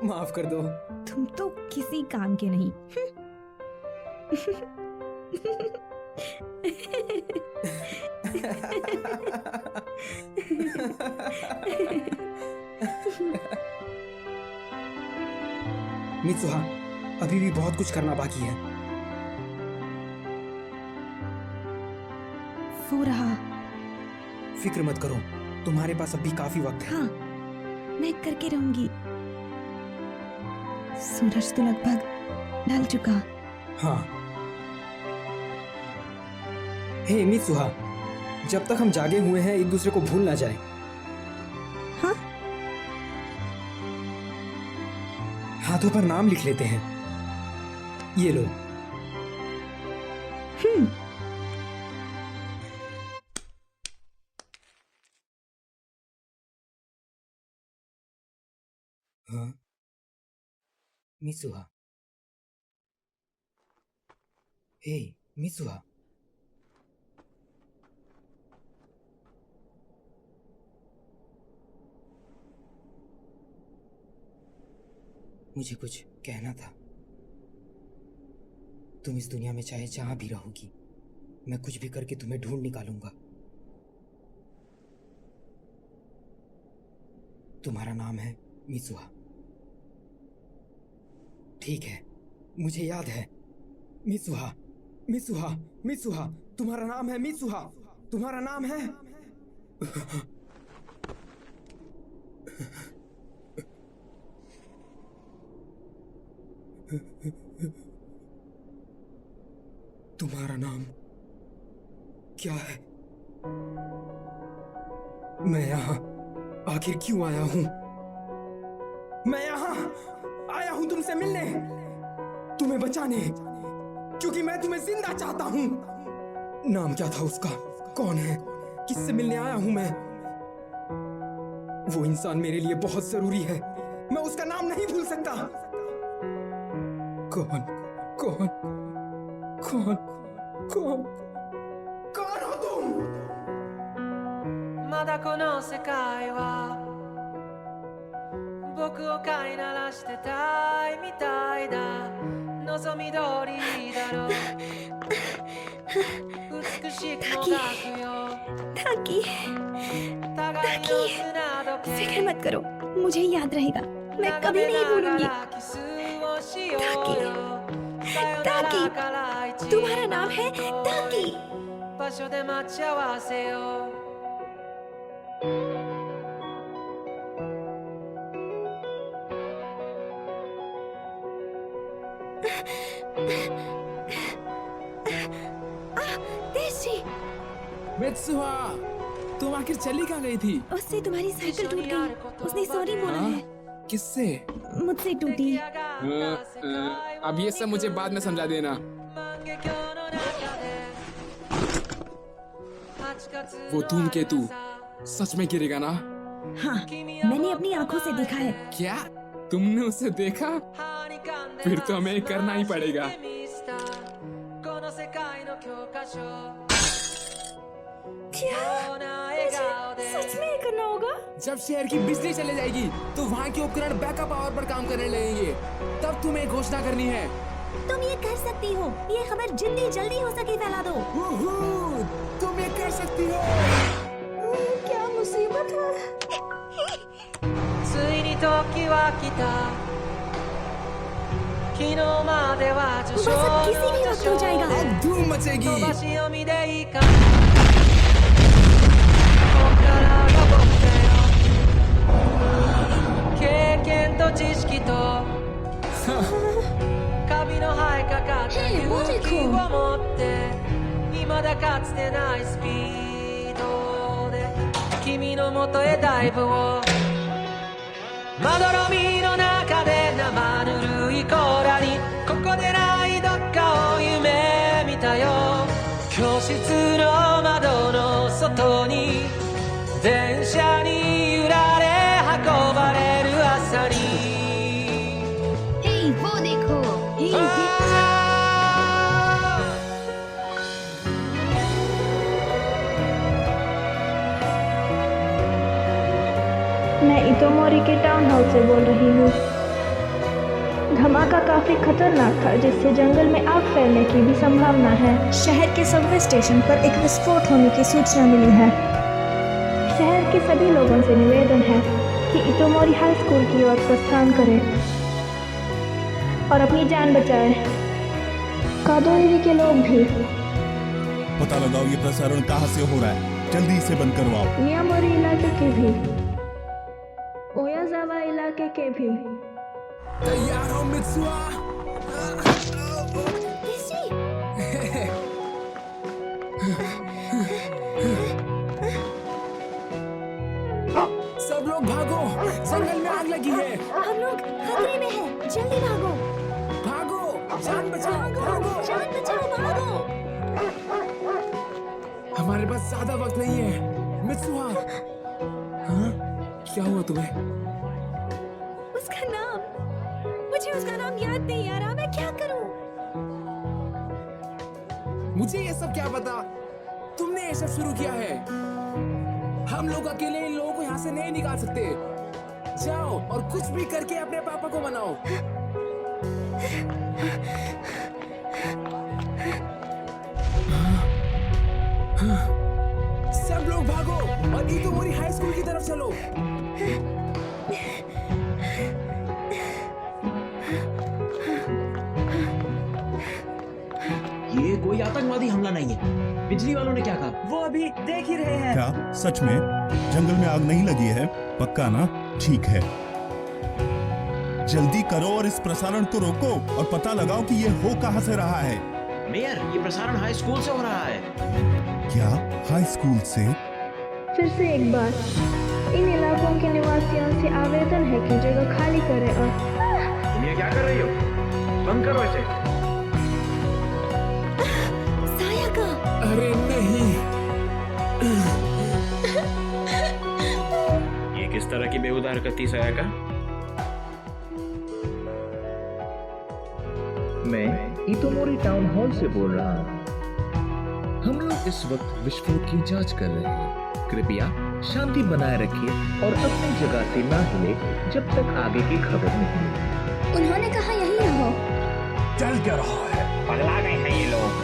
माफ कर दो। तुम तो किसी काम के नहीं। मित्सुहा, अभी भी बहुत कुछ करना बाकी है। वो रहा। फिक्र मत करो, तुम्हारे पास अब भी काफी वक्त है। हाँ, मैं करके रहूंगी। सूरज तो लगभग ढल चुका। हाँ। हे मित्सुहा, जब तक हम जागे हुए हैं एक दूसरे को भूल ना जाए। हाँ? हाथों पर नाम लिख लेते हैं। ये लो। हाँ? मित्सुहा। हे मित्सुहा। मुझे कुछ कहना था। तुम इस दुनिया में चाहे जहां भी रहोगी, मैं कुछ भी करके तुम्हें ढूंढ निकालूंगा। तुम्हारा नाम है मित्सुहा। ठीक है, मुझे याद है। मित्सुहा, मित्सुहा, मित्सुहा, तुम्हारा नाम है मित्सुहा। तुम्हारा नाम है। तुम्हारा नाम क्या है? मैं यहाँ आखिर क्यों आया हूँ? मैं यहाँ आया हूँ तुमसे मिलने, तुम्हें बचाने, क्योंकि मैं तुम्हें जिंदा चाहता हूँ। नाम क्या था उसका? कौन है? किससे मिलने आया हूं मैं। वो इंसान मेरे लिए बहुत जरूरी है, मैं उसका नाम नहीं भूल सकता। कौन कौन कौन कौन कौन हो तुम? まだこの世界は僕を飼いならしてたいみたいだ。望み通りだろう。美しくもがくよ。 ताकि फिक्र मत करो, मुझे याद रहेगा, मैं कभी नहीं भूलूंगी। ताकि तुम्हारा नाम है ताकि। 場所で待ち合わせよう。 देशी, मित्सुहा, तुम आखिर चली कहाँ गई थी? उससे तुम्हारी साइकिल टूट गई, उसने सॉरी बोला है। किससे? मुझसे टूटी। अब ये सब मुझे बाद में समझा देना। वो धूमकेतु सच में गिरेगा ना? हाँ, मैंने अपनी आंखों से देखा है। क्या? तुमने उसे देखा? फिर तो हमें करना ही पड़ेगा। क्या? मुझे सच में ये करना होगा? जब शहर की बिजली चले जाएगी तो वहाँ के उपकरण बैकअप पावर पर काम करने लगेंगे, तब तुम्हें घोषणा करनी है। तुम ये कर सकती हो, ये खबर जितनी जल्दी हो सके फैला दो। तुम ये कर सकती हो। क्या मुसीबत है। ついに時は来た。昨日までは序章の序章で飛ばし読みでいいか。こっからが僕だよ。経験と知識とカビの生えかかった勇気を持って未だかつてないスピードで君の元へダイブを。まどろみの中で生ぬるい甲羅にここでないどっかを夢見たよ。教室の窓の外に電車に揺られ運ばれる朝に。Hey, वो देखो। मैं इतोमोरी के टाउन हॉल से बोल रही हूँ। धमाका काफी खतरनाक था, जिससे जंगल में आग फैलने की भी संभावना है। शहर के सबवे स्टेशन पर एक विस्फोट होने की सूचना मिली है। शहर के सभी लोगों से निवेदन है कि इतोमोरी हाई स्कूल की ओर प्रस्थान करें और अपनी जान बचाएं। कादोरी के लोग भी। पता लगाओ ये प्रसारण कहाँ से हो रहा है, जल्दी इसे बंद करवाओ। मियामोरी इलाके के भी, ओयाजावा इलाके के भी। तैयार हो मित्सुहा? सब लोग भागो, जंगल में आग लगी है। हम लोग खतरे में हैं, जल्दी भागो। भागो, जान बचाओ, भागो, जान बचाओ, भागो। हमारे पास ज्यादा वक्त नहीं है। मित्सुहा, हाँ? क्या हुआ तुम्हें? उसका नाम, मुझे उसका नाम याद नहीं आ रहा, मैं क्या करूं? मुझे ये सब क्या पता? तुमने ये सब शुरू किया है। हम लोग अकेले इन लोगों को यहाँ से नहीं निकाल सकते। जाओ और कुछ भी करके अपने पापा को मनाओ। सब लोग भागो और इतोमोरी हाई स्कूल की तरफ चलो। ये कोई आतंकवादी हमला नहीं है। बिजली वालों ने क्या कहा? वो अभी देख ही रहे हैं। क्या सच में जंगल में आग नहीं लगी है? पक्का ना? ठीक है, जल्दी करो और इस प्रसारण को रोको और पता लगाओ कि ये हो कहां से रहा है। मेयर, ये प्रसारण हाई स्कूल से हो रहा है। क्या हाई स्कूल से? फिर से एक बार, इन इलाकों के निवासियों से आवेदन है कि जगह खाली करें और तुम ये क्या कर रही हो? बंद करो इसे। साया का। अरे नहीं। तरह की बेहुदा हरकती सया का मैं इतोमोरी टाउन हॉल से बोल रहा हूँ। हम लोग इस वक्त विस्फोट की जांच कर रहे हैं। कृपया शांति बनाए रखिए और अपनी जगह से ना हिले जब तक आगे की खबर नहीं मिले। उन्होंने कहा यही रहो। चल क्या रहा है? पगला गए हैं ये लोग।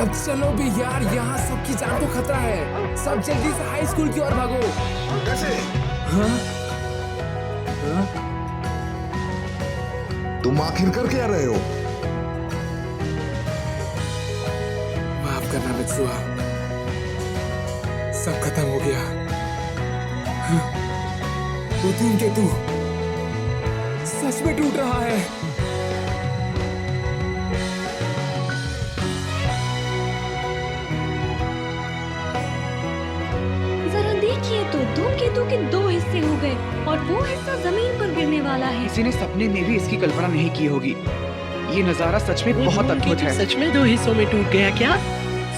अब चलो भी यार, यहाँ सबकी जान को खतरा है। सब जल्दी से हाई स्कूल की ओर भागो। कैसे? हाँ? हाँ? तुम आखिर कर क्या रहे हो? माफ करना मित्सुआ, सब खत्म हो गया। हाँ? वो धूमकेतु सच में टूट रहा है। जरा देखिए तो, धूमकेतु के 2 हिस्से हो गए और वो हिस्सा जमीन पर गिरने वाला है। किसी ने सपने में भी इसकी कल्पना नहीं की होगी। ये नजारा सच में बहुत अद्भुत है। सच में 2 हिस्सों में टूट गया क्या?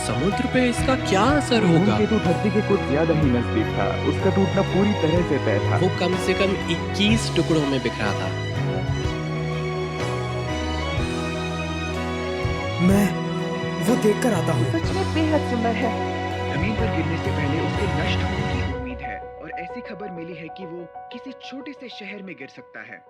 समुद्र पे इसका क्या असर होगा? धूमकेतु धरती के कुछ ज्यादा ही नजदीक था। उसका टूटना पूरी तरह से तय था। वो कम से कम 21 टुकड़ों में बिखरा था। मैं वो देख कर आता हूँ। सच में बेहद सुंदर है। जमीन पर गिरने से पहले उसके नष्ट होने की उम्मीद है और ऐसी खबर मिली है कि वो किसी छोटे से शहर में गिर सकता है।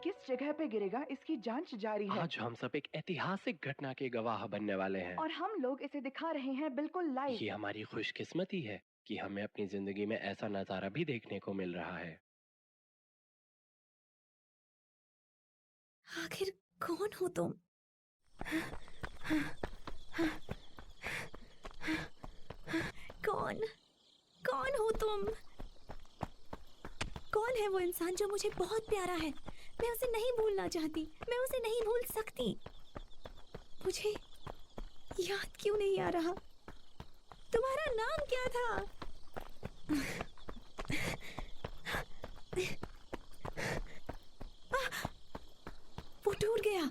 किस जगह पे गिरेगा इसकी जांच जारी है। आज हम सब एक ऐतिहासिक घटना के गवाह बनने वाले हैं और हम लोग इसे दिखा रहे हैं बिल्कुल लाइव। ये हमारी खुशकिस्मती है कि हमें अपनी जिंदगी में ऐसा नजारा भी देखने को मिल रहा है। आखिर कौन हो तुम? कौन कौन हो तुम? कौन है वो इंसान जो मुझे बहुत प्यारा है? मैं उसे नहीं भूलना चाहती, मैं उसे नहीं भूल सकती। मुझे याद क्यों नहीं आ रहा? तुम्हारा नाम क्या था? वो टूट गया।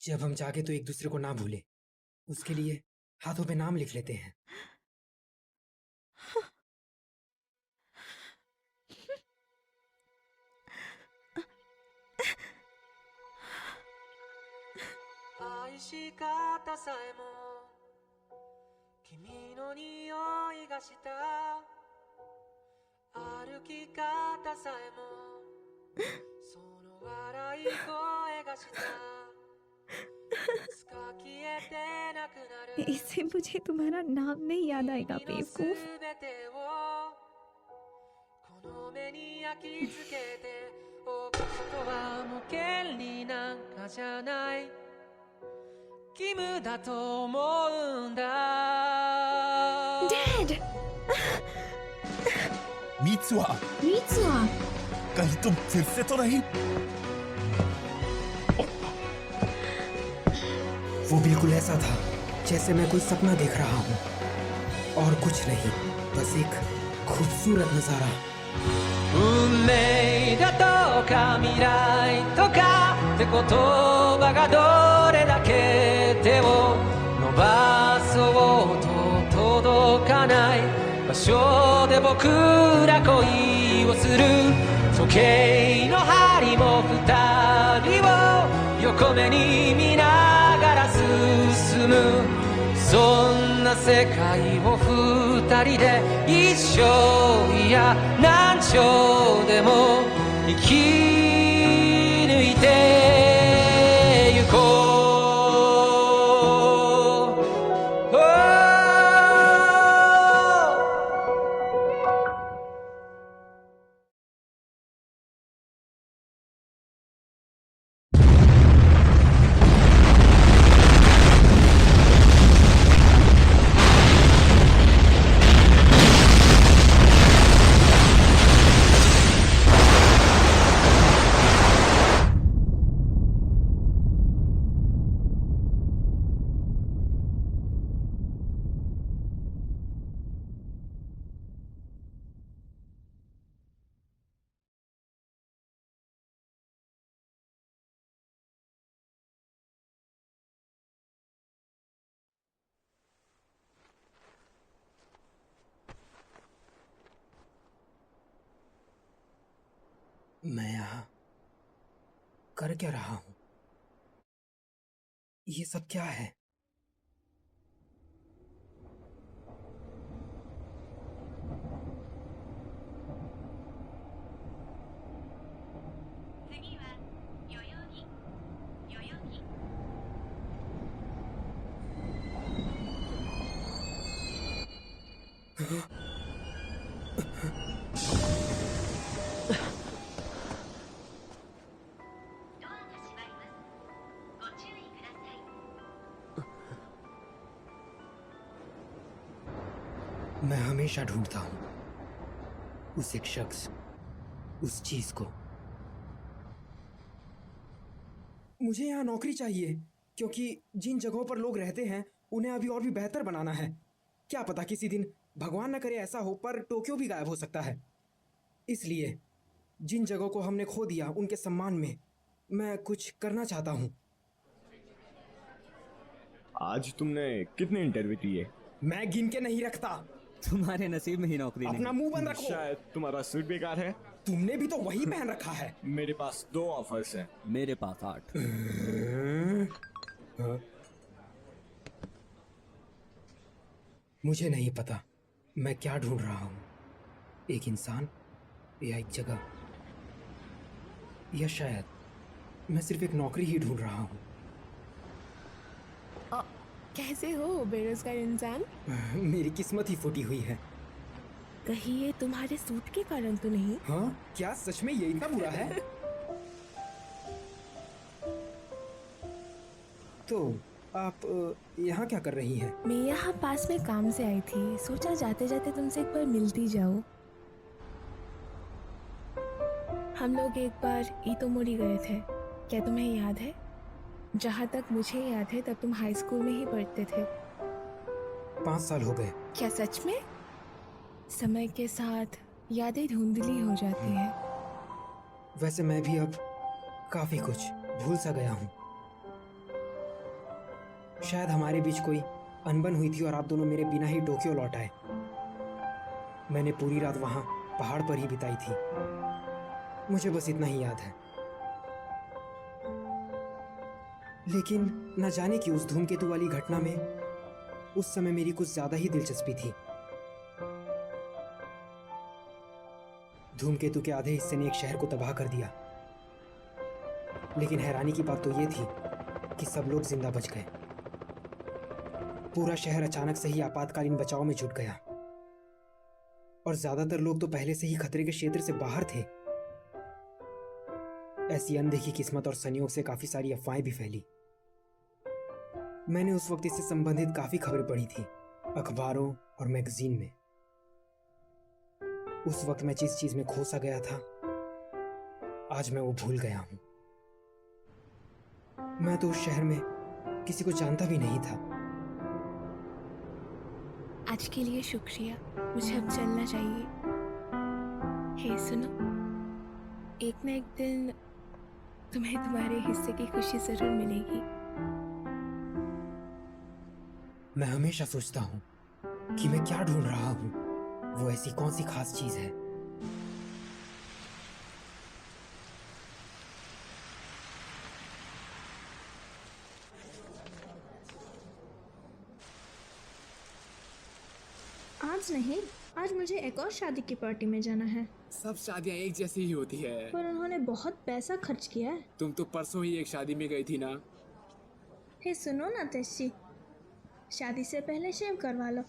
जब हम जागे तो एक दूसरे को ना भूले, उसके लिए हाथों पे नाम लिख लेते हैं। इससे मुझे तुम्हारा नाम नहीं याद आएगा बेवकूफ। डैड! मित्सुआ, मित्सुआ, कहीं तुम फिर से तो नहीं? वो बिल्कुल ऐसा था जैसे मैं कोई सपना देख रहा हूँ और कुछ नहीं, बस एक खूबसूरत नजारा। 運命だとか未来とかって言葉がどれだけ手を伸ばそうと届かない場所で僕ら恋をする時計の針も二人を横目に見ながら進むそんな世界を二人で一生いや何生でも生き抜いてゆこう मैं यहाँ कर क्या रहा हूँ? ये सब क्या है? मैं हमेशा ढूंढता हूं उस एक शख्स, उस चीज को। मुझे यहाँ नौकरी चाहिए क्योंकि जिन जगहों पर लोग रहते हैं उन्हें अभी और भी बेहतर बनाना है। क्या पता किसी दिन, भगवान न करे ऐसा हो, पर टोक्यो भी गायब हो सकता है। इसलिए जिन जगहों को हमने खो दिया उनके सम्मान में मैं कुछ करना चाहता हूँ। आज तुमने कितने इंटरव्यू दिए? मैं गिन के नहीं रखता। तुम्हारे नसीब में ही नौकरी नहीं। अपना मुंह बंद रखो। शायद तुम्हारा सूट बेकार है। तुमने भी तो वही पहन रखा है। मेरे पास 2 ऑफर्स हैं। मेरे पास 8। मुझे नहीं पता मैं क्या ढूंढ रहा हूँ, एक इंसान या एक जगह, या शायद मैं सिर्फ एक नौकरी ही ढूंढ रहा हूँ। कैसे हो बेरोजगार इंसान? मेरी किस्मत ही फूटी हुई है। कहीं ये तुम्हारे सूट के कारण तो नहीं? हाँ, क्या सच में ये इतना बुरा है? तो आप यहाँ क्या कर रही हैं? मैं यहाँ पास में काम से आई थी, सोचा जाते जाते तुमसे एक बार मिलती जाऊँ। हम लोग एक बार ईतोमोरी गए थे, क्या तुम्हें याद है? जहाँ तक मुझे याद है तब तुम हाई स्कूल में ही पढ़ते थे। 5 साल हो गए। क्या सच में? समय के साथ यादें धुंधली हो जाती है। वैसे मैं भी अब काफी कुछ भूल सा गया हूँ। शायद हमारे बीच कोई अनबन हुई थी और आप दोनों मेरे बिना ही टोक्यो लौट आए। मैंने पूरी रात वहां पहाड़ पर ही बिताई थी। मुझे बस इतना ही याद है। लेकिन न जाने कि उस धूमकेतु वाली घटना में उस समय मेरी कुछ ज्यादा ही दिलचस्पी थी। धूमकेतु के आधे हिस्से ने एक शहर को तबाह कर दिया, लेकिन हैरानी की बात तो ये थी कि सब लोग जिंदा बच गए। पूरा शहर अचानक से ही आपातकालीन बचाव में जुट गया और ज्यादातर लोग तो पहले से ही खतरे के क्षेत्र से बाहर थे। ऐसी अनदेखी किस्मत और संयोग से काफी सारी अफवाहें भी फैली। मैंने उस वक्त इससे संबंधित काफी खबरें पढ़ी थी, अखबारों और मैगजीन में। उस वक्त मैं जिस चीज में खो सा गया था, आज मैं वो भूल गया हूं। मैं तो उस शहर में किसी को जानता भी नहीं था। आज के लिए शुक्रिया, मुझे अब चलना चाहिए। हे सुनो, एक ना एक दिन तुम्हें तुम्हारे हिस्से की खुशी जरूर मिलेगी। मैं हमेशा सोचता हूँ कि मैं क्या ढूंढ रहा हूँ, वो ऐसी कौन सी खास चीज है। आज नहीं, आज मुझे एक और शादी की पार्टी में जाना है। सब शादियां एक जैसी ही होती है। पर उन्होंने बहुत पैसा खर्च किया है। तुम तो परसों ही एक शादी में गई थी ना। हे सुनो ना तेशी, शादी से पहले शेव करवा लो।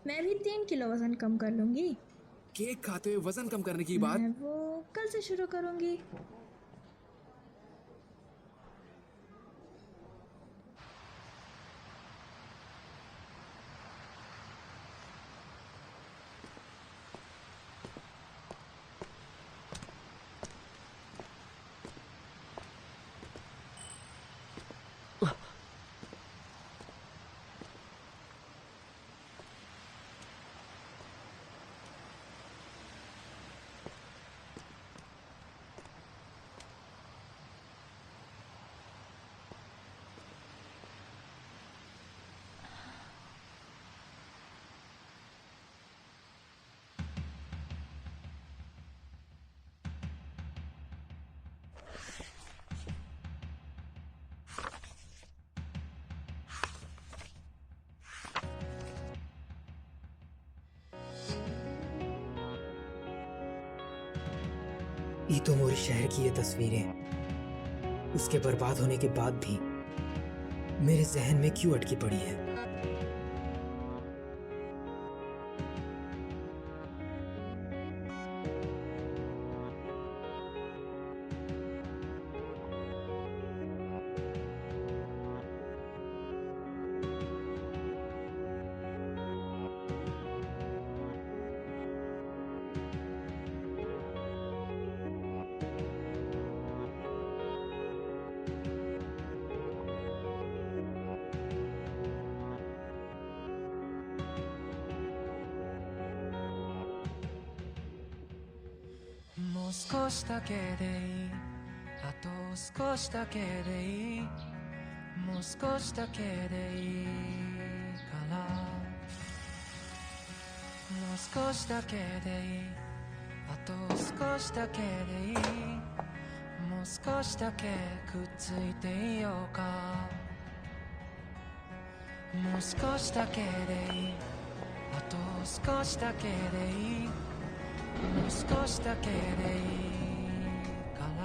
मैं भी 3 किलो वजन कम कर लूंगी। केक खाते हुए वजन कम करने की बात? मैं वो कल से शुरू करूंगी। ईतोमोरी शहर की ये तस्वीरें उसके बर्बाद होने के बाद भी मेरे जहन में क्यों अटकी पड़ी हैं?もう少しだけでいい、あと少しだけでいい、もう少しだけでいいから、もう少しだけでいい、あと少しだけでいい、もう少しだけくっついていようか、もう少しだけでいい、あと少しだけでいい、もう少しだけでいいから、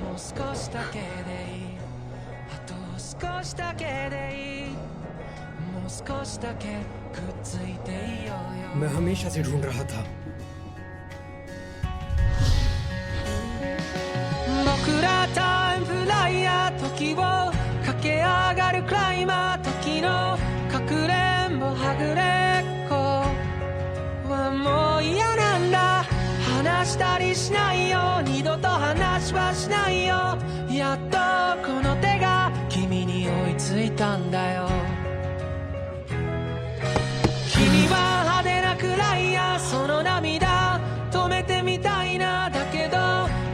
もう少しだけでいい、あと少しだけでいい、もう少しだけくっついていようよ。 मैं हमेशा से ढूंढ रहा था। 僕らタイムフライヤー、時を駆け上がるクライマー、時のかくれんぼはぐれっこはもう嫌なんだ、話したりしないよ、二度と話はしないよ、やっとこの手が君に追いついたんだよ。君は派手なくらいや、その涙止めてみたいな、だけど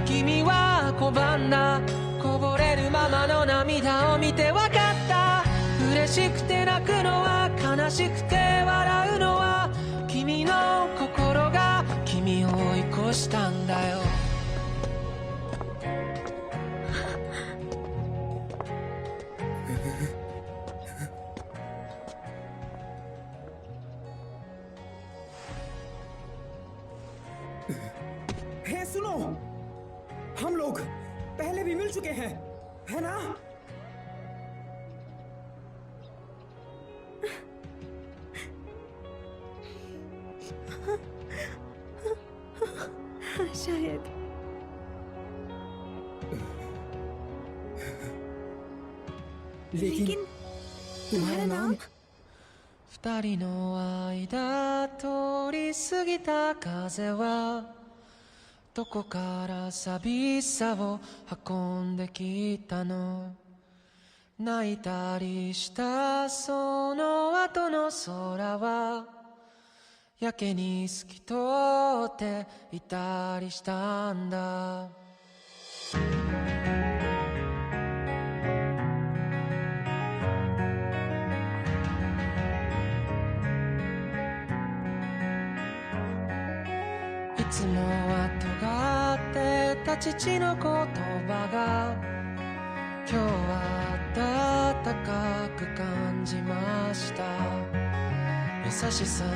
君は拒んだ、こぼれるままの涙を見てわかった、嬉しくて泣くのは悲しくて笑うのは君の心が君を追い越したんだよ。हे सुनो, हम लोग पहले भी मिल चुके हैं, है ना? शायद। लेकिन तुम्हारा नाम? 二人の間通り過ぎた風はどこから寂しさを運んできたの、泣いたりしたその後の空はやけに透き通っていたりしたんだ。いつもは尖ってた父の言葉が今日は暖かく感じました。優しさも